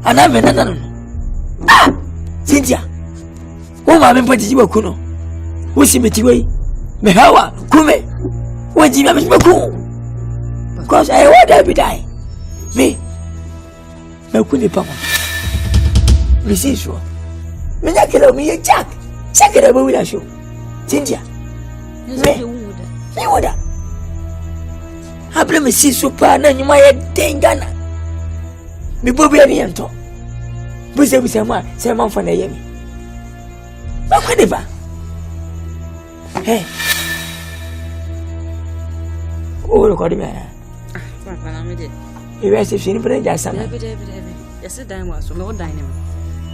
ana me na no ah Cynthia wo ma me poti jibo ku no wo si me ti we me hawa kume wo ji me ku because I want to be die me ku ni papa me si so me ya kele mi ye jack sekere bo wi la show Cynthia me woda abre me si super na nyuma ye dengana me bobi ani ento buse ma se man fa na ye mi ba ko de ba hey o record me papa na me de e we se fini pre ja sama be yes dan wa so me o dan ne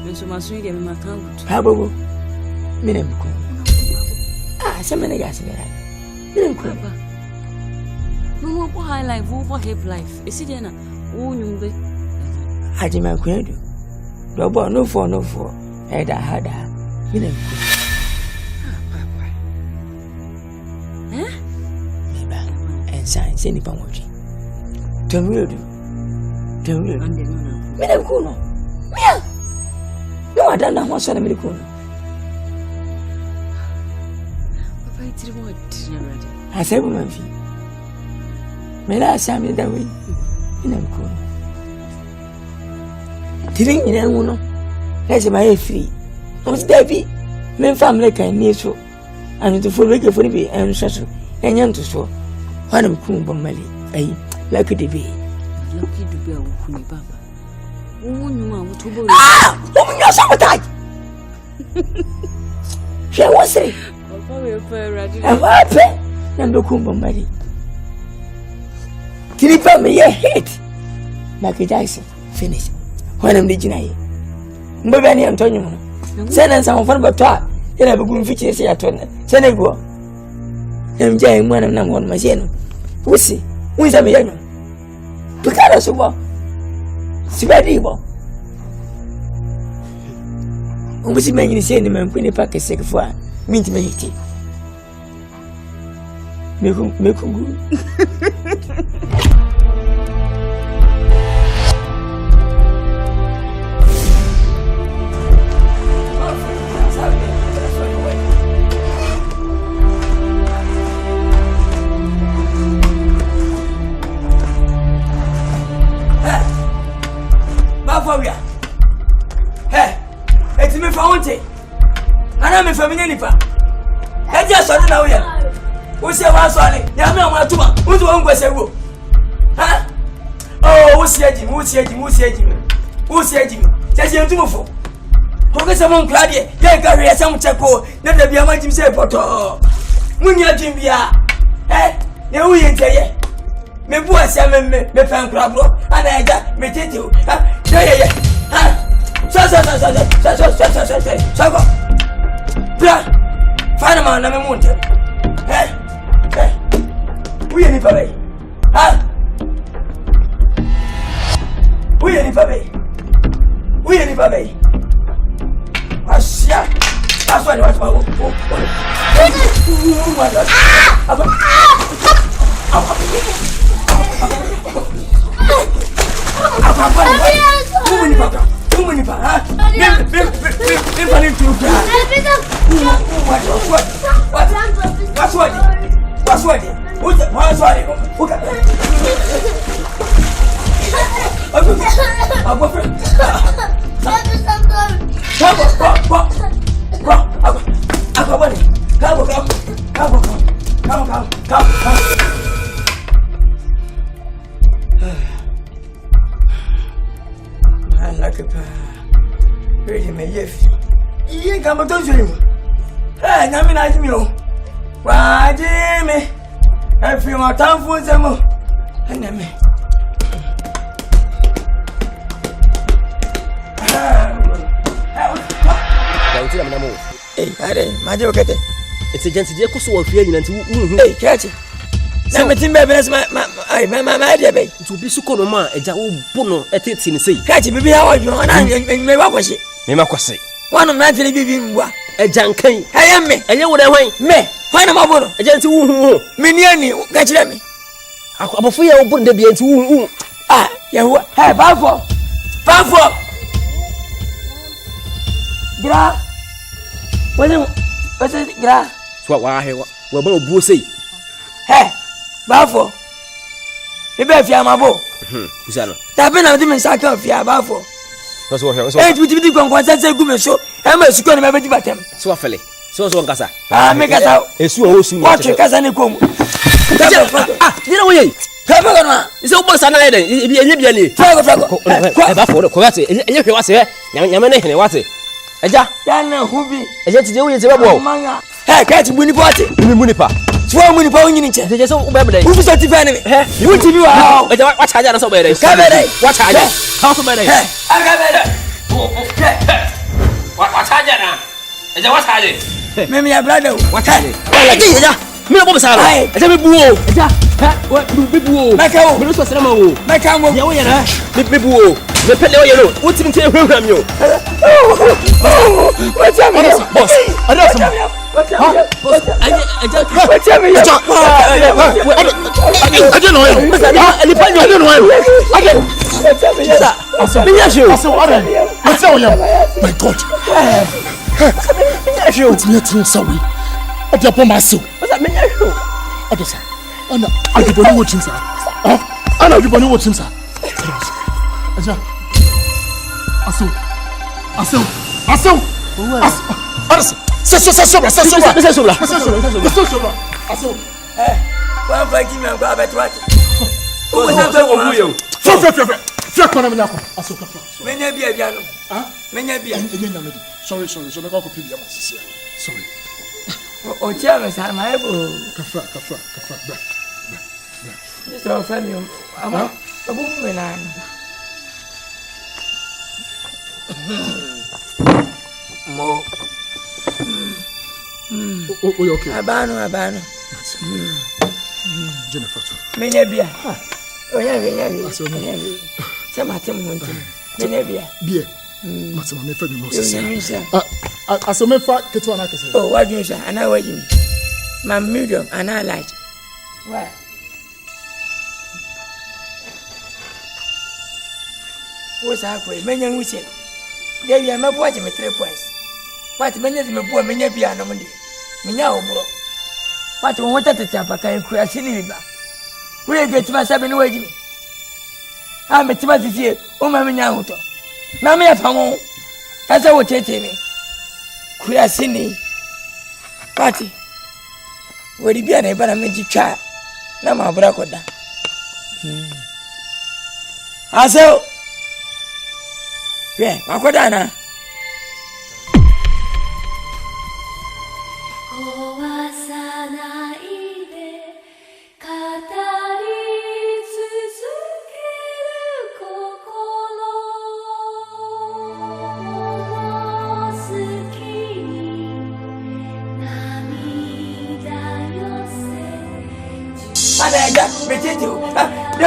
me so ma so ye me ma kan gut ha bobo me ne ko semene ya semene mire ko baba no mo high life wo hip life esi de na wo nyumbe aje ma ko edu do bo no for e da hada mire ko papa sign send it on Tom will do. Mina kuno. Mia. No, I don't know what's on the kuno. I said, woman, may I say me that way? In a corner. Didn't you know? That's my free. What's Debbie? Men family can near so. And to full regular for me and such and young to so. One of Kumba Mali, like it be. Lucky to be a Kuni Baba. Woman, to go. Ah! Woman, you're sabotage! She was it. And what happened? Number Kumba Mali. Tilipa me a hit. Michael Jackson, finish. When I'm the Jinai. Mbani Antonio. Send us some fun but talk. You have a good feature, say at one. Send it go. I'm Jay, one of them on my channel. Who see? Who is a million? Because of what? Sibadibo. Who was making the same man when he pack a second for me to make it. Make good. Hey, it's me for one thing. I'm a family nipa. I just saw it now here. Who's your one sorry? Yamma, what to who's one was a woo? Huh? Oh, who's Jim? Just you to move. Who gets among Claudia? They carry some chapo, never be a man himself. When you're Jim, eh? No, we ain't say. Me boy say me fan club and I just me tell you. Yeah. So go. Bra. Find a man na me monte. We any pabe. We any pabe. Asia. That's why what. It's a gentleman who was feeling and to catch it. Something babies, my dear, to be so cold, ma, a jaw bono at it in say. Catch it, baby, how are you? And me, what was it? Memakwase. One of my living a junkie. I am me, and you would have me. Find a mobile, a gentle miniani, catch me. I'm afraid I will put the beer to ah, you have powerful. Gra. What's it, Gra? So why we're both bossy. Hey, Bafo. You better fear my bow. That been a demon sack of fear, Bafo. That's what I was. Ain't we did go and say good show. I'm a squad of everything but him. So I fell. So Casa. Make us out. It's so watch your cousin. You know, it's almost an idea. If you live in it, what's it? Yaman, what's it? Eja, Yana Hubi, a jet to do it. Hey, catch Munipa, Munipa. Swan Munipa in each other. Who's that defending? You will tell you how. Watch I so better. Watch I how so better. I got it. What's I what's I Maybe I brother. What I did, me a sala. I tell me, boo. What do people? Macao, Minister Samo, Macao, Bibu, the Peleo Yellow. What's in the program? You what's up, boss? I know some. Sorry, so me go ko pidi am sisi. Sorry. O tia me sa ma ebo. Kafra. So family ama abu me na. Mo. Oh, okay. Abano. Jennifer. Menya bia. Oh, yeah. Sama tem monte. Menya bia. Bia. Matima me fa mi mo sisi. Aso me fa ketu na kese. Oh, what you say? Ana wa jimi. Ma medium ana light. Why? What's happening? Menya nguche. Devi amebua jimi 3 points. What menya zimebua menya bia na mundi. Menya obro. What won't tete apaka enku asini biba. We get ma sabe ni wa jimi. Ah metima sisi o ma menya huto. Na me afamu. Kasa wo tete me. Kuya sini. Pati. Wodi bia na iba na meji twa. Na ma bra koda. Aseo. Ye, akoda na.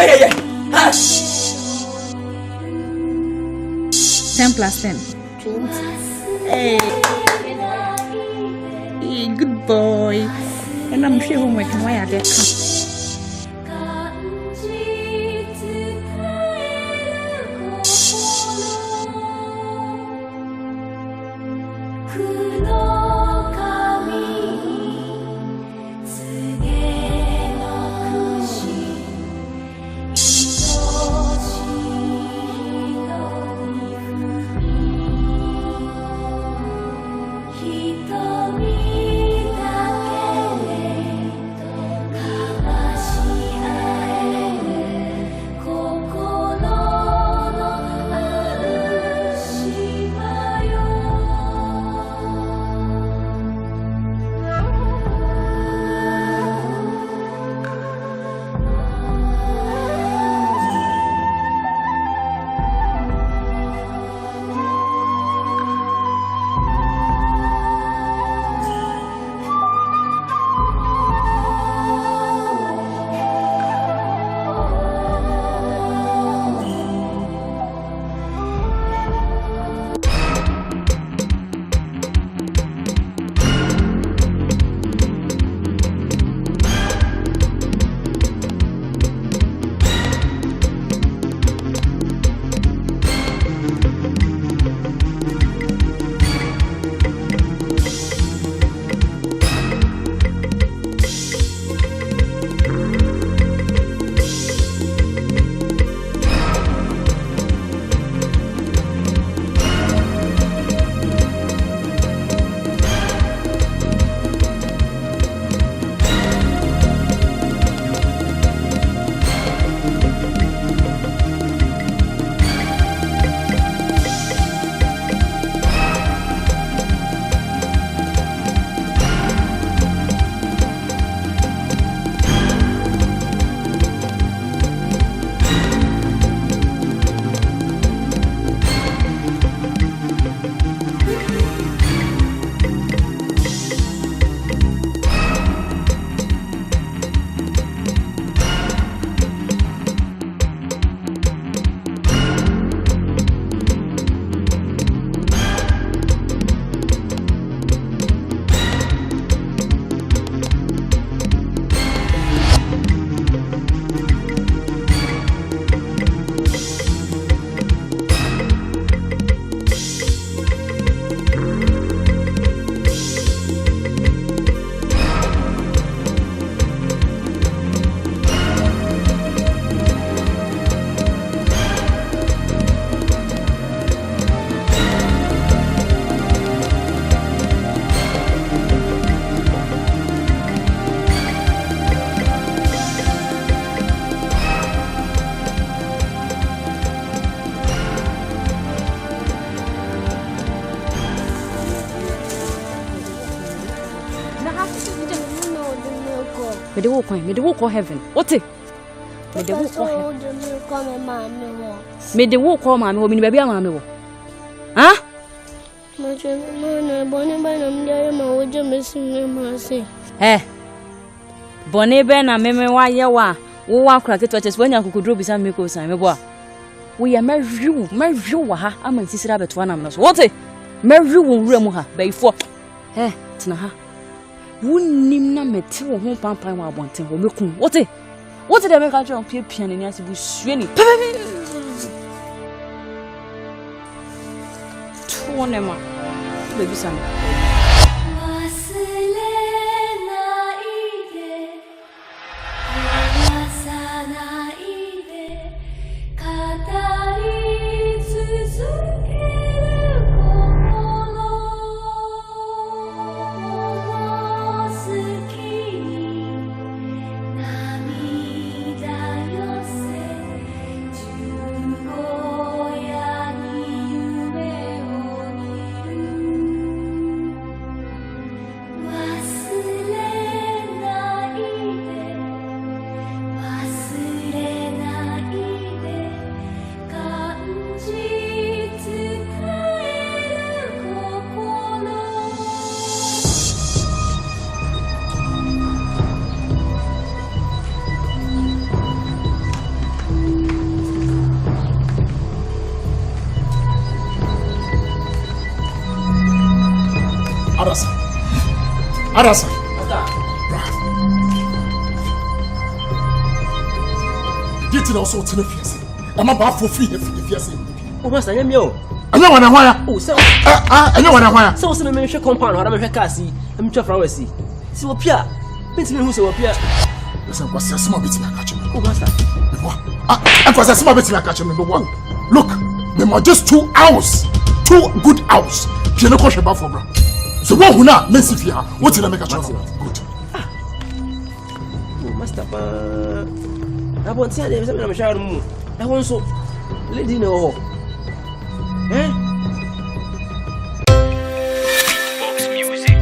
Yeah. 10 plus 10. 20. Hey, good boy. And I'm sure homework and why I get Me de wo kwan, me de wo call heaven. What? Me de wo call heaven. Me de wo call mama wo me baby mama wo. Ha? Ma na boni ba na mde ma wo je mesim ma se. Boni be na meme wa ye wa. Wo wa kura keto chese wanya kokudro bisa me ko san me bo a. Wo ya mawiu wa ha ama nsisira beto na mno so. What? Mawiu wo wura mu ha baifo. Tena ha. Wunnim na meti wo ho pampan wa abonten wo mekun. What dey make a job pia ni asibu sueni. Tuonema. Baby Sam. Arasa. Get it also to the face. I'm about for free if you say. Oh, Master, I'm yo. I know when I wire. Oh, so I know when I wire. So, some mention compound, or I'm a cassie. I'm trying to see. So, Pia. Pinch me who's a Pia. Listen, what's a small bit in a catching? Oh, Master. I was a small bit in a catching. Look, there are just 2 hours. 2 good hours. You know, coach about for bro. So what who now? Let's see if you are. What did I make a choice? Good. Oh, Master, I want to say there's something I'm shouting. I want so lady no. Box music.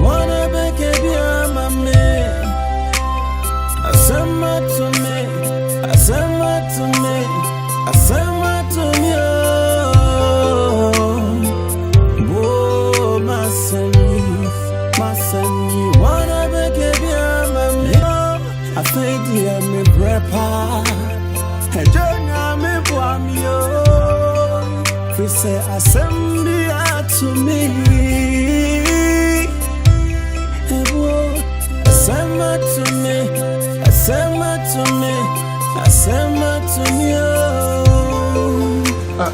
Wanna make it be a man. Asema to me. Oh, my son, wanna make it be a man. I think dear me brepa. I don't know me boy. We say assembly to me.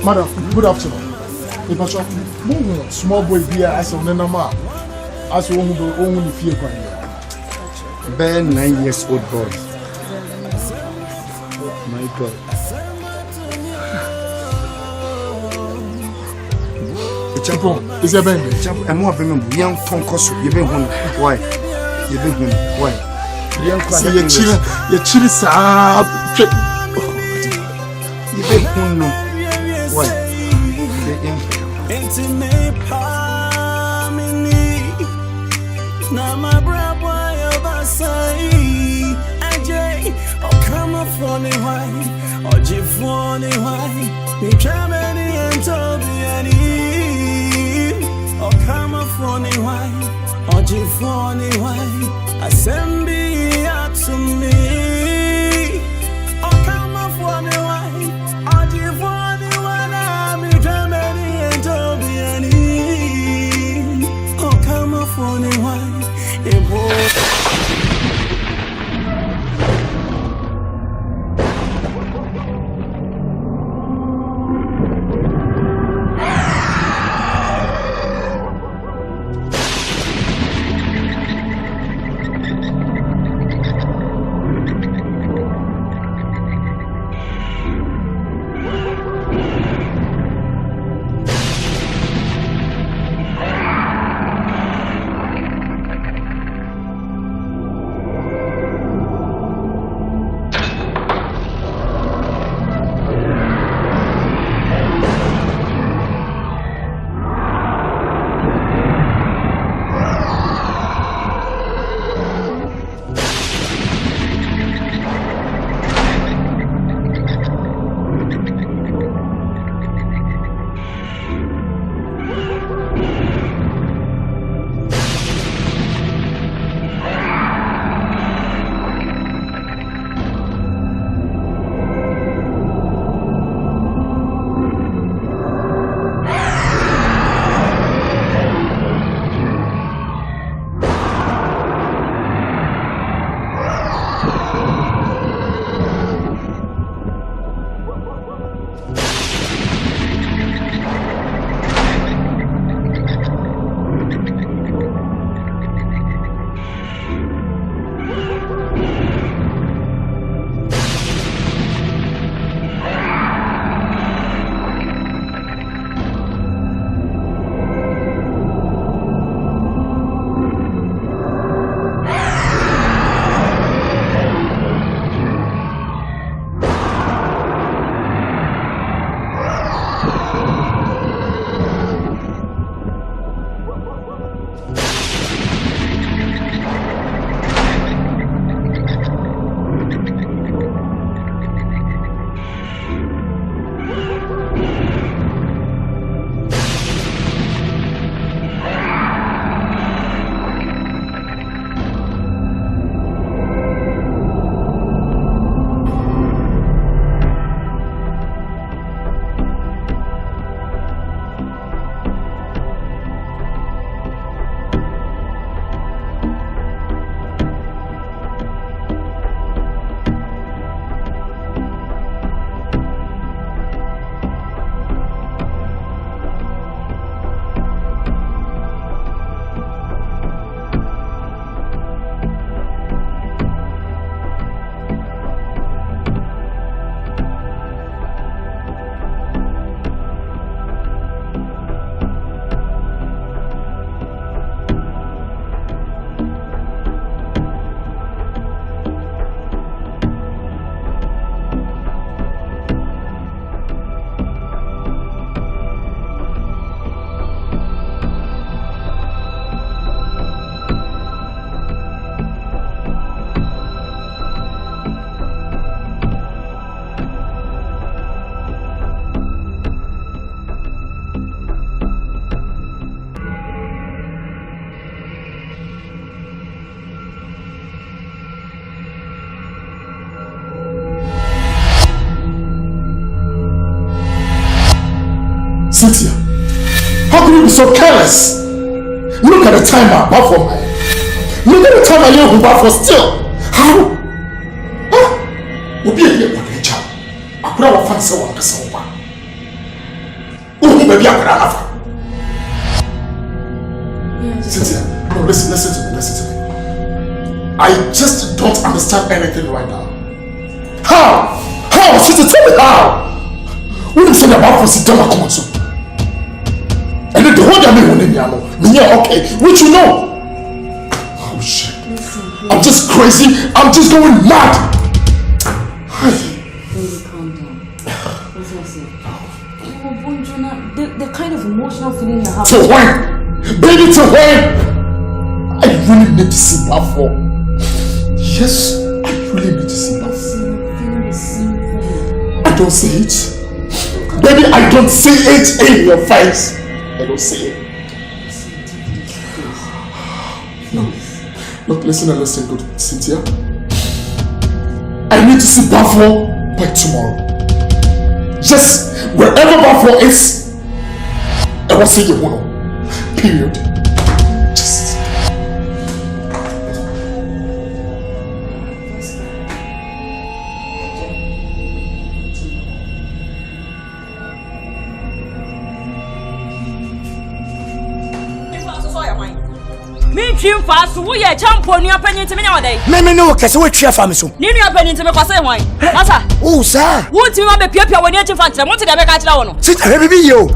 Madam, good afternoon. If I small boy here, as on the number, as you only fear crying. Bear 9 years old boy. My God. Chapo, is a band. Chapo, and more of them, young Tom Cosso, you've been home. Why? You've been home. Why? You're chilly, sir. You've been home. Why? Intimate harmony. Now my brother of a say, AJ, or come up for the wine, or Jif for the wine. We come any and Toby, or come up for the wine, or Jif for the wine. Assembly out to me, or come up for the wine, or Jif for the wine. I'm come any and Toby, or come up for the wine. Cynthia, how can you be so careless? Look at the time I'm back for my. Look at the time I live back for still. How? Obi here kwa kecha. Akura wa fancy wa kasa oba. Baby akura afa. Cynthia, no, listen to me. I just don't understand anything right now. How? Cynthia, tell me how? When you say about for sit down come on so. And then the whole damn me okay, which you know. Oh shit. I'm just crazy. I'm just going mad. Baby, calm down. What's I say? The kind of emotional feeling you have. To when? Baby, to when? I really need to see that for. Yes, I really need to see that. I don't see it. Baby, I don't see it in your face. I don't see it. No. Look, listen and listen good, Cynthia. I need to see Bafo by tomorrow. Just wherever Bafo is, I will see you one. Period. Just. Trim fast, we are champion. You are penny to me nowadays. Me no kese we twa fa me so. Ni you are penny to me kwase hwan. Masa. Oh sir. Wo ti ma be piapia woni achi fantre. Mo ti da be ka kira wo no. Sit here bibi ye o.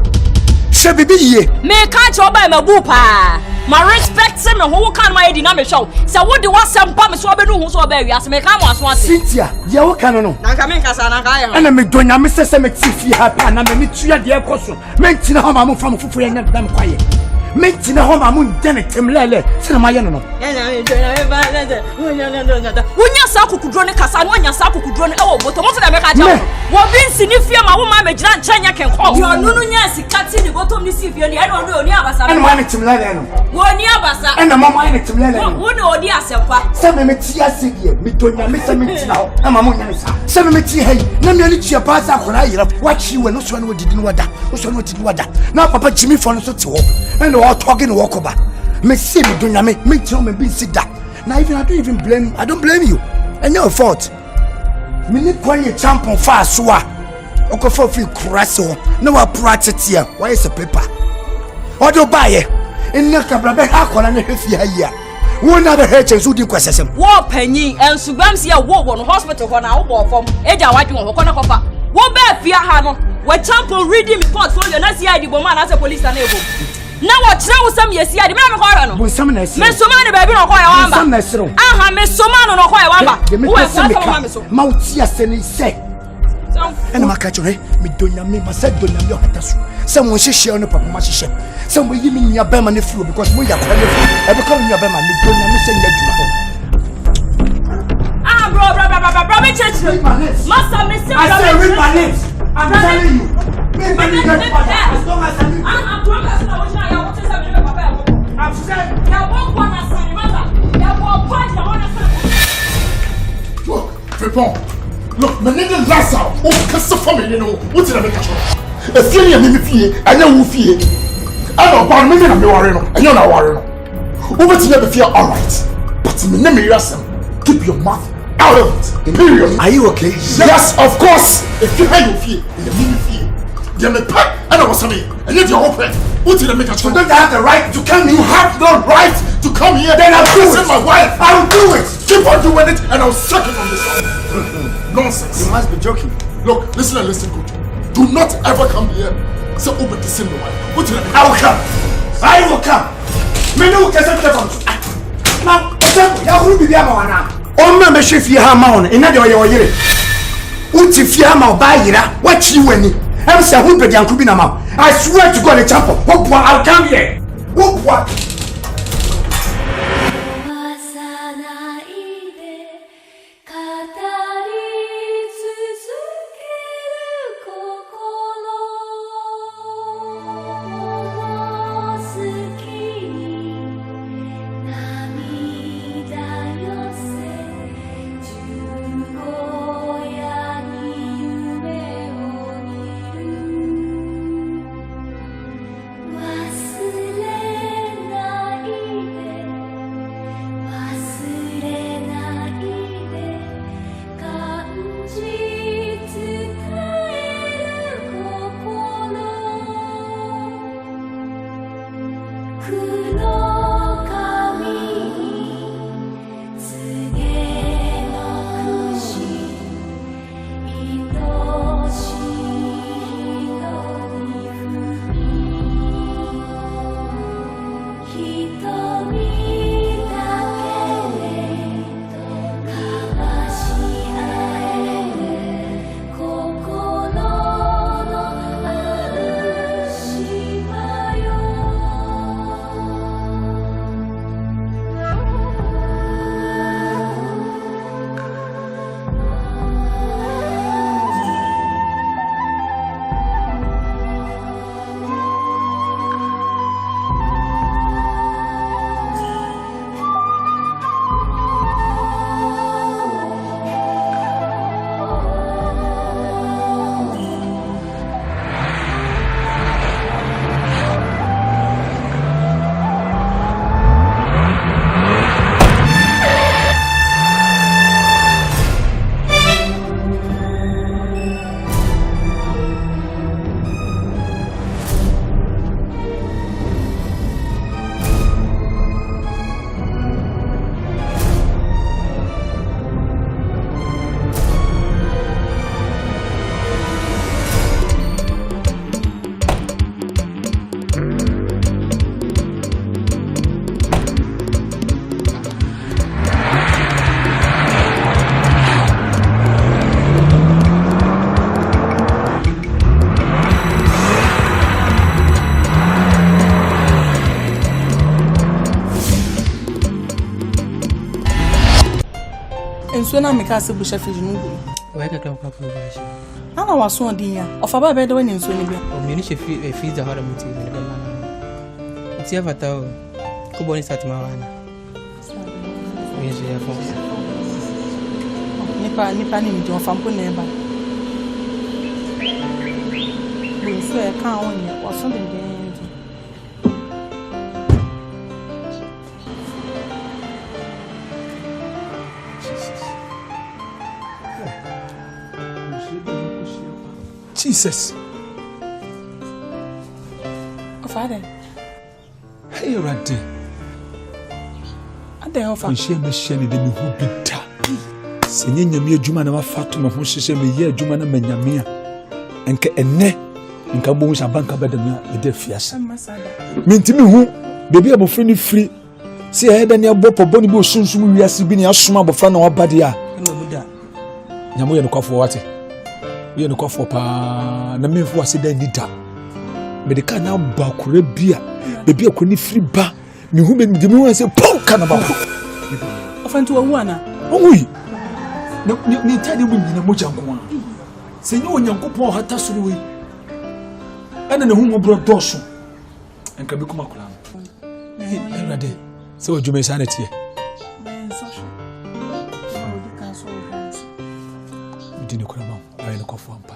She bibi ye. Me ka kira oba ma bu pa. Ma respect se me ho kan ma yedi na me hwe. Se wo de wasem pa me so oba nu hu so oba wi ase me ka mo aso ase. Cynthia, ye wo kan no. Na ka me nkasa na ka ye ho. Ana me donya me se me ti fi ha pa na me tua de ekoso. Me ntina ho ma mo fa mo fufu ye nyam dam kwaye. Mentina ho ma mun dene temlele sina ma ye no no wonya sa kokudro ne kasa no wonya sa kokudro ne ewo boto mo se da me ka ja wo bi nsi ni fie ma wo ma me gira nchanya kenko yo nunu nya sikati ni botom ni si fie ni e no oni abasa no ma ne temlele no wo ni abasa na mama ne temlele no wo ne odi asempa se me ti ase die me donya me se me ntina ho na ma mun nya sa se me ti hai na me ni chia pa sa akora yira wa chi we no so no didi no wada wo so no didi wada na papa Jimmy fo no so te ho na talking walk over. Me see me doing me tell me be sit that. Now even I don't blame you. And your fault. Me need quiet champion fast so oko for free crasso. No wa practice here. Why is a paper? Or do buy it? In the cabra ha kola na hefi here. Wo na be heche so di kwasesem. Wo panyin ensubam se wo wo no hospital ho na wo bo fom. Eja wadwe ho kono kofa. Wo ba fia ha no. We champion reading me portfolio na CID bo man as a police na ebo. Na what now some yes ya de me no kwara no. Bo sam na esi. Me soma ne ba bi no kwara wamba. Sam na esiro. Aha me soma no kwara wamba. Wo e kwa me so. Ma uti aseni se. Ena makacho he me donya me ma se donya me okata so. Se mo hihye no papa ma hihye. Se mo yi me nia ba ma ne furu because mo ya kwa ne furu. E be ka nia ba ma me donya me se nya djuma ho. Ah bro me church. Master me se I say read my lips. I'm telling you. Me ba ni get father as long as I live. I'm promise na wo sha ya wo tse me papa. I'm saying ya wo kwa na san mama. Ya wo kwa ya wo na san. Look, Fripon. Look, my nigga last out. Oh, kasa family no. What did I make a choice? If you hear me fie, I know who fie. I know about me na me worry no. I know na worry no. Over to you feel all right. But me na me yasem. Keep your mouth out of it. Period. Are you okay? Yes, of course. If you hear you fie, you me fie. You me pack and I was saying, and yet you're open. What did I make a choice? Don't you have the right to come here? You have no right to come here. Then I'll do it. My wife. I'll do it. Keep on doing it and I'll suck it on this one. Nonsense. You must be joking. Look, listen and listen good. Do not ever come here. Say open the same way. What did I make? I will come. I will come. Me no can say from. Now, ya huru bibi ama wana. O me me hwe ha ma won. Ina de oye oyire. Uti fie ha ma oba yira. Wa chi wani. I'm saying who be Uncle Binama. I swear to God, the champion. I'll come here. What? enso na meka se busha fridge no go. Why ka kan papa busha? Ana waso odin ya. Ofa ba be de when enso ni bia. O me ni she freezer ha da muti me be ma. Ti avata o. Ko boni sat ma wana. Me je ya fon. Nipa ni mi don fampo na ba. Bo so e kan won ya. Waso de de. Jesus. Oh, Father. Hey, Radde. Ade ofa. We share me share ni de me hu bita. Se nyanyame adwuma na wafato me ho hyehye me ye adwuma na manyame a. Enka enne nka bo hu shabanka bedam a de fiase. Mentimi hu bebi abofre ni free. Se ya da ne abopo boni bi osunsum wiase bi ne asoma abofra na wabade a. Nyamo ye no kwafo wate. We no kwafo pa na memfu ase da nida. Medika na bakure bia bebi akoni free ba me hu be me hu ase pau kana ba. Ofantu owu ana. Owu. Ni tade bu nyina moja nko a. Se nyi onyankopon hata soro we. Ana na hu mo bro doso. Enka be kuma kula. Erade. Se o jume sa na tie. Dini kuna mama, awe na kofu ampa.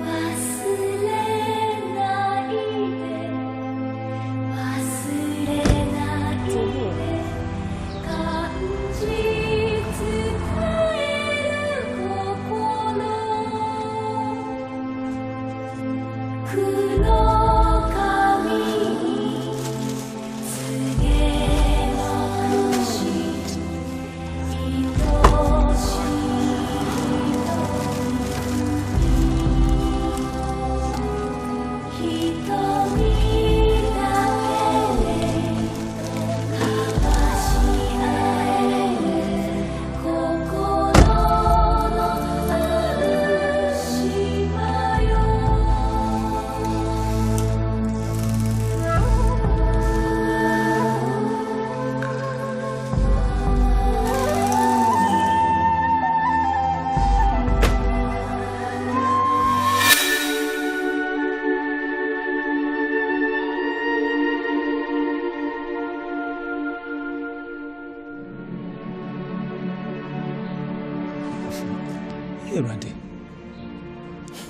Wasile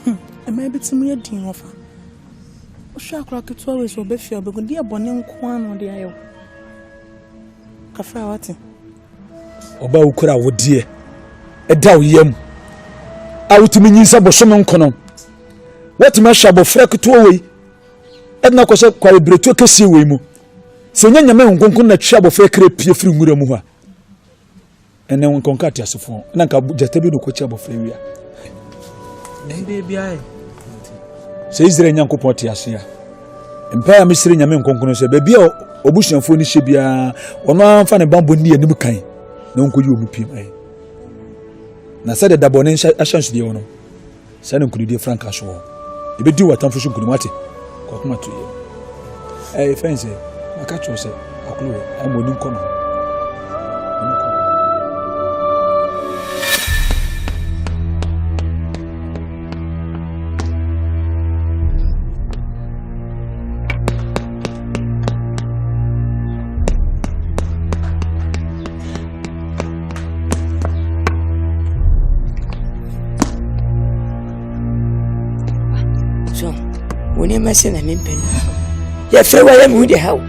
Am I betting me a ding offer? Shark rocket always will be fair, but dear Bonnie Kwan or the Io. Cafe what? Oba ukura wo die. Eda wo yam. Awutumi nyinsa bosom nkono. Watuma hwabo fraketo we. Edna kwose kware bretu kese we mu. Se nya nyame nkonkon na twabo frakre pie firi ngura mu ha. Ene nkonka ati asofo. Na nka jatabi no kwachi abofra wi a. Nde bia e. Se Israel nyankopon te ase a. Empire misiri nyame nkonkon so be bia obusuafo ni hye bia ono amfa ne bambo ni anim kan. Na nko yi omu piem ai. Na sɛ de dabɔne ahyɛnso deɛ wono sɛ ne nkudie frank ahwo ho ebedi watamfo so nkudie mate kokoma to ye fɛnse aka kyerɛ sɛ akolo amoni nkɔ no Messing and impin. Your fair way and woody how.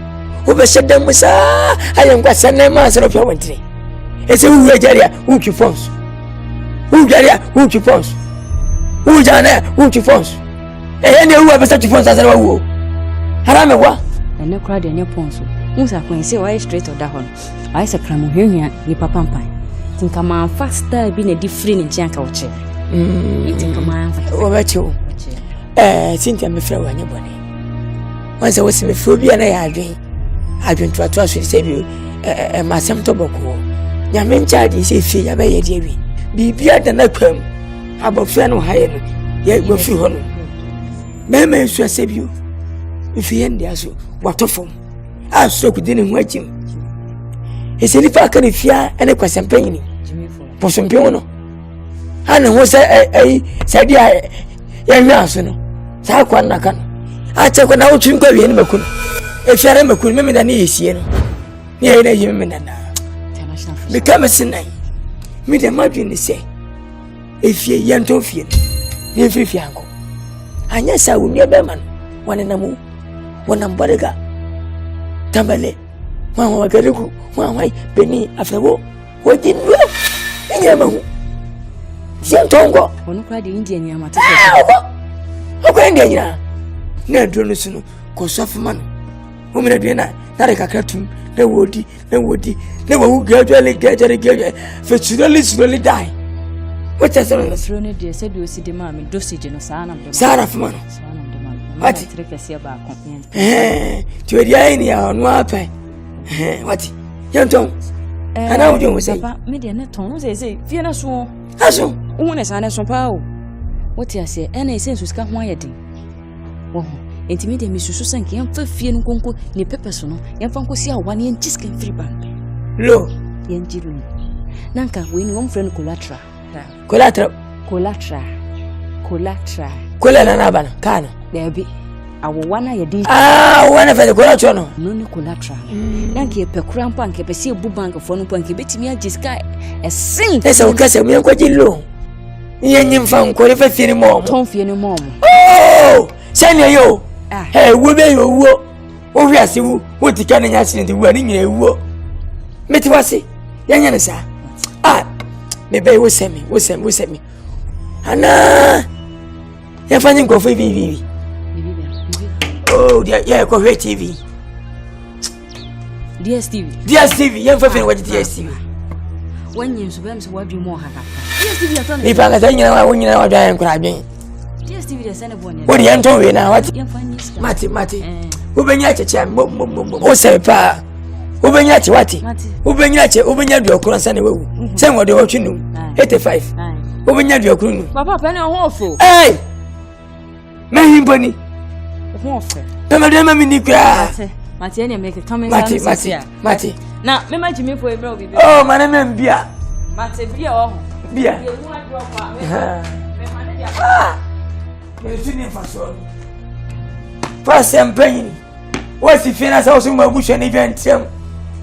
Over said them was I am got some master of your country. It's a Ugaria, won't you force? Ugaria, won't you force? Ujana, won't you force? And you ever such a force as a woo. Haramewa, and no crowd in your ponso. Musa can say why straight or down. I said, Cramunia, ye papampai. Think a man faster being a different in Janka. Think a man over you. Cynthia me frɛ wanya bɔne. Once I was me phobia na ya adwen to ato so sɛ bi masɛm to bɔkɔ. Nyame nchaade sɛ fie ya bɛyɛ de wi. Bibia da na kwam. Abɔfra no haye no. Ye go fi hɔ no. Mɛmɛ nsu asɛ bi o. Mfi yɛ ndia so watofom. Aso kudi ne ho agyim. Ese nipa aka ne fia ene kwasempa yini. Posompe no. Ana ho sɛ sɛ dia ya nyaso no. Sa kwa na kan acha kwa na uchu nkwa wie ni makunu efiare makunu meme da ne yesie no ne ye na yime me nana me kama sinai me de madwi ni se efie yento fie ne fifi anko anya sa wo ne be man wone na mu wona mbodega tambale wa gariku wa beni afewo wo dinwo enye mahu sientongo onu kwa de india nyama ta Okwende nyina na duro no sunu ko sofuma no wo mena due na re kakra tum na wodi na wo gradually slowly die what is the throw ne de said you see the mama dosage no sana mde sara fuma no ati trekesi ba kompien ti wedi ai ni ya no apa wati yanton ana wo jo say papa me de na ton say fie na so aso wo ne sana so pa o what you say ena essence sika ho ayedin wo enti me de misusu sanke yam fa fie no konko ni pepe so no yam fa nkosi a wane en chiska free bank lo yen jiru nanka we ni won friend collateral kola na bana kana debi awo wana yedi wana fa collateral no ni collateral nanka ye pekura mpa nke pese ebu bank fo no mpa nke betimi agiska esin esa ukase me kwaji lo yenyi mfa nkore fa fie ni mom ton fie ni mom sani yo wo be yo wo wo hwi ase wo tika na nya accident wo ni nyina wo meti wase yanya ne sa me be wo semi ana ya fanyi nkofo bibi ya ko hwe TV DSTV ya fa fie wo DSTV wanyi nso bem se wadwi mo ha DSTV ya tone ni pa ga nyina wa nyina wa dwan nkura dwen DSTV de sene bone wo de nton we na wati mati wo benya cheche wo se pa wo benya che wati wo benya duokuro sane wewu se ngode wo twinu 85 wo benya duokuro nu papa pe na ho ofo mehimboni ho ofo pemede mami ni kwa mati ene make come inside mati na me ma jimi fo ebra obi mana me mbia mati bia wo bia ye hu adwo kwa me ma ne dia Mesini faso. Fase mpanyi. Wasi fina sa osu mabusha ni ventrem.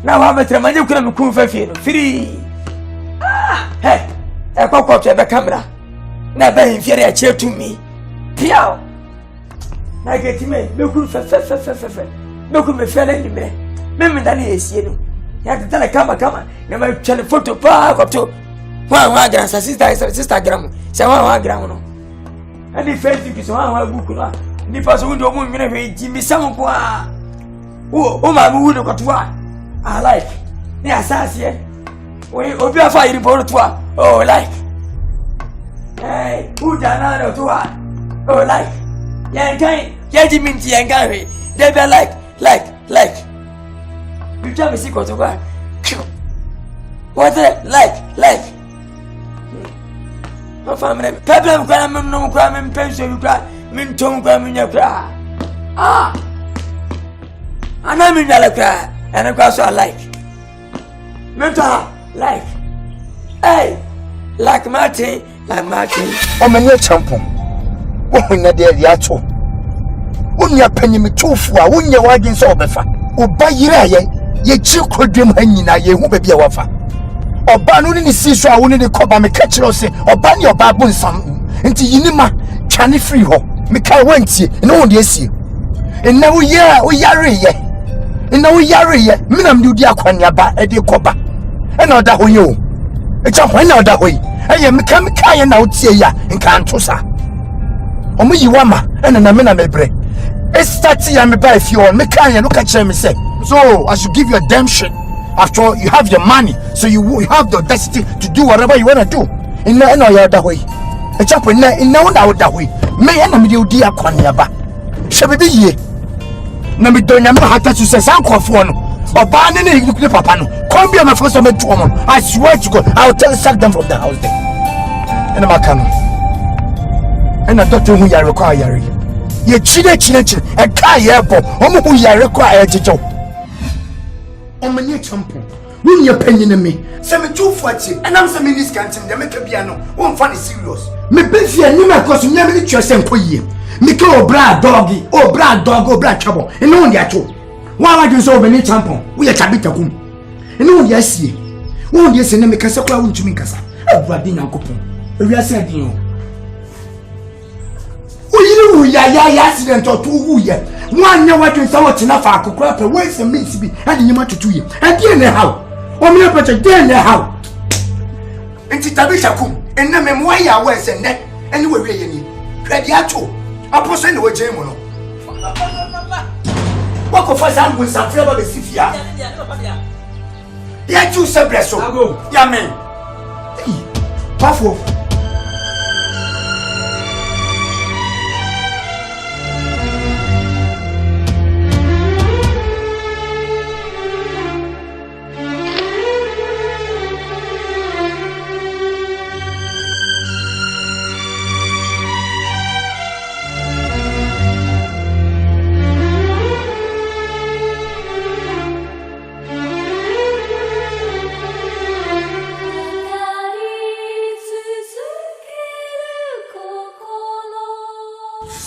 Na wa metra manje kuna mkuu fa fino. Free. Hey. E kwa be camera. Na ba himfiare ya chetu mi. piao na get me ku fe me ku me fele ni me dani esie no ya tele kama na ma chele photo pa ko to wa gram sister gram se wa gram no ani Facebook so wa book no ni pa so wo ndo mo nwene hwe ji mi sam ko a o ma mu wo ko to a I like ni asase we obi afa yiri bo to a oh like hey who jana to a oh like yan kai ya ji minti yan ga hwe they be like you tell me see ko to go what like my family problem kwa no kwa me pension kwa min tom kwa min yakra ana min dala kwa ana kwa so like mental like hey like Martin o me ne champion wo hunna de ya to wonya panyimi tofu a wonye wagin so obefa oba yira ye chi kodwem hanyina ye hu ba bia wafa oba no ni si so a woni de koba me ka kire se oba ne oba bonsam nti yinima twane free ho me kai wantie ne wo de asie enna wo yare ye menam de odi akwane ba e de koba e na oda hoye o e cha hwan na oda hoye eye me ka ye na otie ya nka nto sa omo yiwama e na me na mebre e start ya me ba if you on me ka ye no ka kire me say so I should give you a damn shit. After all, you have your money, so you have the audacity to do whatever you want to do. In no other way. A chap in no other way. May I not do dear Quaniaba? Shall we be ye? No, we don't have to say something of one. Or banning you, Papa. Come be my first woman. I swear to God, I'll tell sack them from the house there. And I'm coming. And I don't know who you require. Ye chine, and Kai airport, who you require to do. Omanye champion won your penny me say me 240 and I'm say me this canteen dey make bia no won fa serious me befi anima cause me me twa say nkoyie me ka obra dog obra chabo e no ndi acho wa ju so omanye champion wo ye chabita kum e no ndi asie won ndi asie na me kasa kwa won tumi kasa awurade nyankopon ewiase adin o oyiru ya accident or two wu ye wanya wadun sa wo tina fa akokora pe we se means bi ade nyima tutu ye ade ne how o me pe che ne how enti tabisha kum enna me mo ya we se ne ene we wie ye ni hwede ato aposo ne we je mu no wako fa sa ngun sa freba be sifia ya ju se breso ya men pafo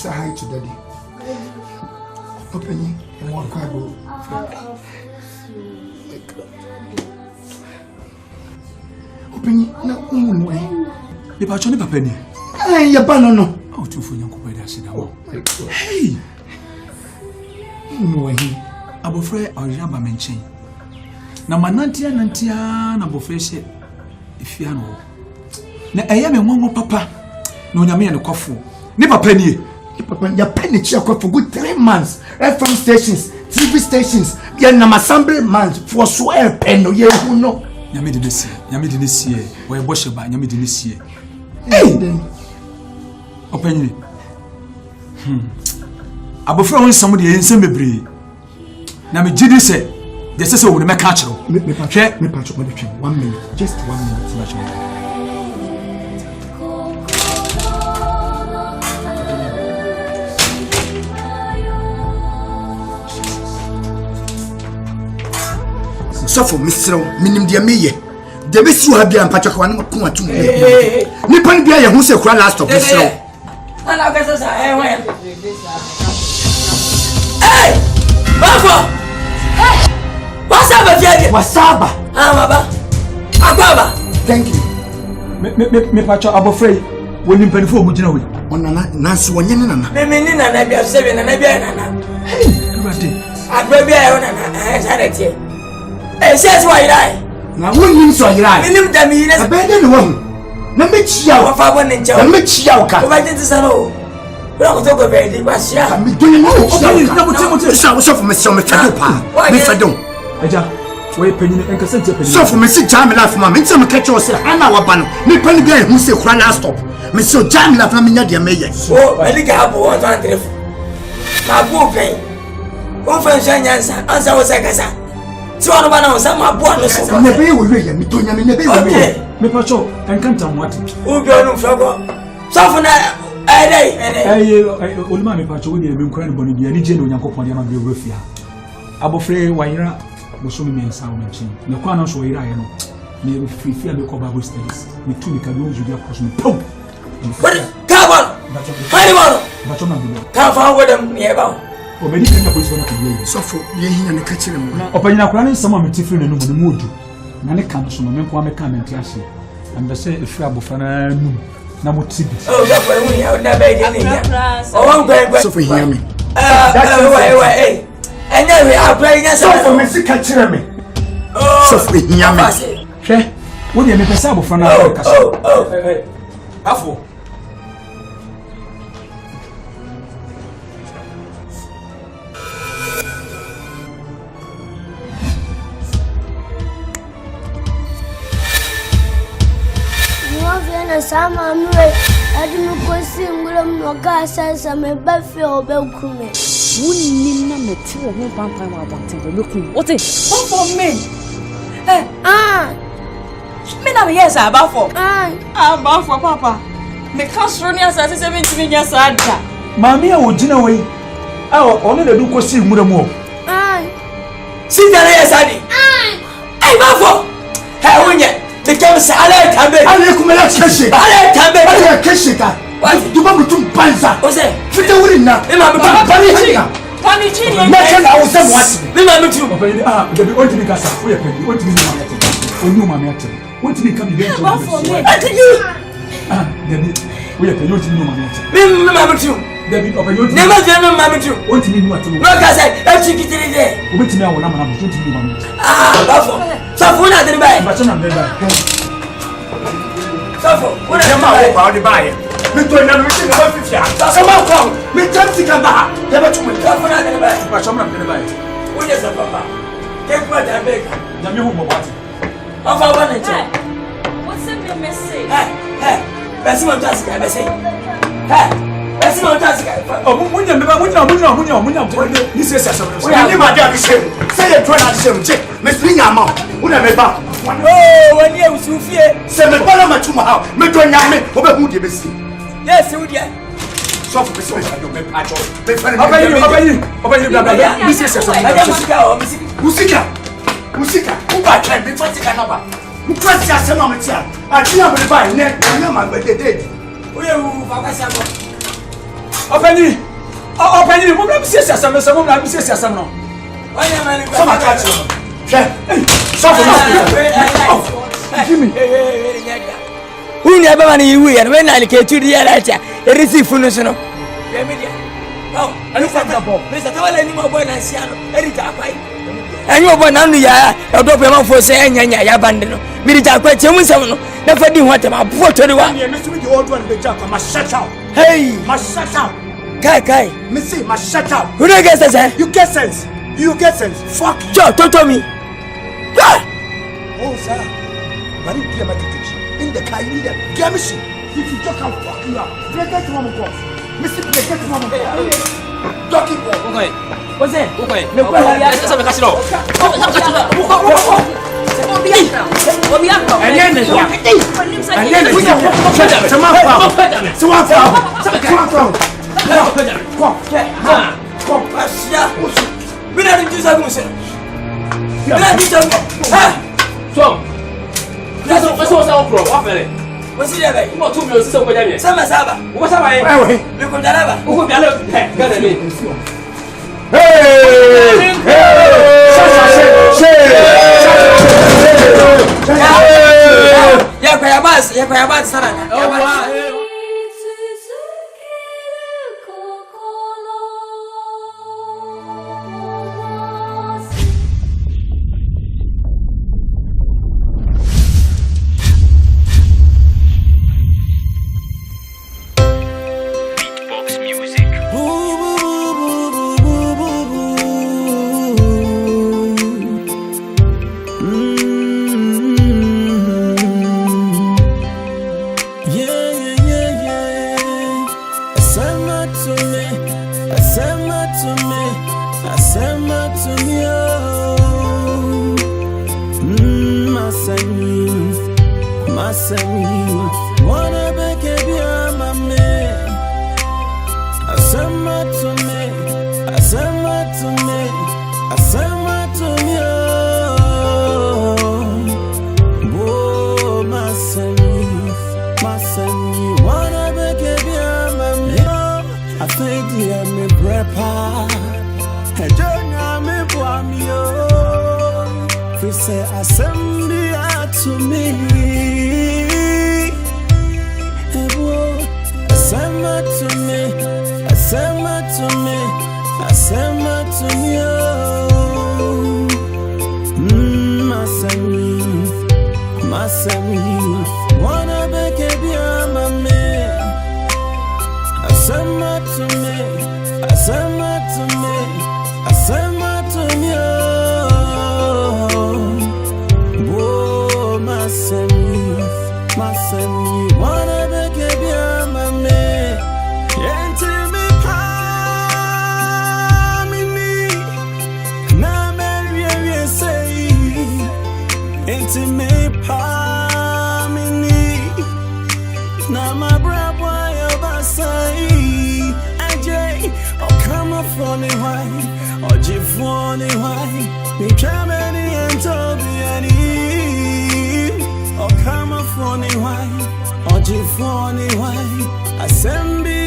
Say to daddy. Open it and walk out. Open it na unwe. The patron papa ni. Eh ya banana. Oh tu fu nyanko ba da se da wo. Hey. Unwe hi. Abofre orija ba menchen. Na manantia na abofre hye efia no. Na eye me nwanwo papa. Na onyame ne kofo. Ni papa ni. Papa, your penny check for good 3 months. FM stations, TV stations, you're an assembly man for swear pen. No, you know. Yami didn't see it. Why wash about Yami didn't see it. Hey, open it. I prefer when somebody in some breed. Now, me did say, this is a woman catcher. Me patch 1 minute, just 1 minute. So for Mr. Minim dia meye. De be si ha bia mpacha kwa no ko atu mu. Ni pan bia ye hu se kura last of Mr. Ana ka sa wa. Hey! Bafo! Hey! Wasaba fiage. Wasaba. Ah baba. Agaba. Thank you. Me pacha abofrey. When you pay for Mujina, on Nancy, one yen and Mimi Nana, be a 7 and a banana. I baby, I had it here. And says why I. Now, when you saw your eye, I knew that me as a bad one. No, make you out of our one and Joe, make you out. I did this alone. Don't talk about it, but she had me doing no. So for myself, if I don't. Wait, penny and consent. So for Mr. Jamila from my some catch yourself, and our banner, me penny guy who say, Juan stop. Mr. Jamila from the mayor. Oh, I think I have one hundred. My book pay. Over Janyansa, as I was a casa. So I don't know some of my bonus. Never will be me doing me patrol and can't tell what. Who go no trouble. So for now. Oluma me patrol with the Ukraine Bonnie, and Jane Yankopon and the Rufia. Abofre Waira was so many sound machine. The corner so I know. Me free fear the Bible studies. Me too, can lose you across me. Come on! Come forward them nearby. Or many kind of person to be so for being in the kitchen. Open your crown, someone with different and the mood. None comes from a man who come and class it. And the say if you are Bufana. Oh, that's why we have never been here. Oh, I'm so for hear me. And then we are playing as a for Mr. Catcher me. Oh, so for hear me. What do you make a sabo from our castle? Oh, Sama mwe adu ko singula mnoka sasa me bafe obekume wunni na meti wo ho pampa wa bonte obekum what for me me na me yes abafo abafo papa me kasro ni asase 70 nya sada mami a wogina we ono na du ko singula mu si dare yes adi bafo wunye the games ale tambe ale kumela keshi ale tambe ale keshi ka duba mutum banza ose fite wuri na e ma mutum pani chini na kana ose mwati me ma mutum debi ontimi kasa o ye pebi ontimi ma yate onu ma yate ontimi ka bi bento debi o ye pebi ontimi ma yate me ma mutum debi opeyo ne ma je no ma mutum ontimi nu atimo no ka say e chiki tiri de obetimi awona ma na mutum ontimi ma yate bafo Safo na de bai. Bacho na de bai. Safo, una de ma ba de bai. Me to na me ti na ba fifia. Safo ma ko. Me tanti ka ba. De ba tu me. Safo na de bai. Bacho na de bai. Oye Safo ba. Ke kwa de bai. Na me hu mo bati. Afa wa na che. What's the message? Basi mo tasi ka basi. Basi mo tasi ka. Oh, munya ni se sa. Ni ma dia bi se. Say you try not to say, Miss Linyama, when I met oh, when you fear, send the Palama to my house, make your yammy, over who did see. Yes, you did. So for the story, I don't make patch. Musika, who I can be Fatica number. Who trust us a moment, sir? I can't be by net, and your man, but they did. We are Open you, what I'm saying, some I'm saying, some no. Sama catch you. Jimmy. Who never money we and when I get to the area, it is if you know. Oh, I look at the ball. Mr. Tawala anymore boy and Siano, Erika. And you were none ya, a document for saying Yabandino. Mirita quite Jemusono, never did what I'm put to the one. You must be the old one, the jack, must shut out. Hey, must shut out. Kai, Missy, must shut up. Who don't get sense? You get sense. You get sense. Fuck. Joe, don't tell me. Oh, sir. But you came at the kitchen. In the car, you need a gamishi. If you talk, I'll fuck you up. Play that one of us. Missy, play that one of us. Talking about. Okay. What's that? Okay. No, let's have a casino. We don't do something. We don't do something. So, that's what's our problem. What's the other? What 2 million so many? Sama Saba. What's our way? We could have a who got a hey! Asema to me, asema to me, asema to me, oh. Masami, wanna beg you, mama. Asema to me, asema to me, asema to me, oh. Masami, wanna beg you, mama. I think you me brepa, and you're me boamio. We say assembly to me. Asema to me, asema to me, asema to me, oh. Masami, wanna beg you, mama. Asema to me, asema to me, asema to me, oh. Masami, wanna beg you, mama. Enti me pamini, na me say. Enti me pamini, na my brother Obasai. Ajay, oh come up from the white, oh Jifon the white. Me Germany and Tobiani. Oh come up from the white, oh Jifon the white. Assembly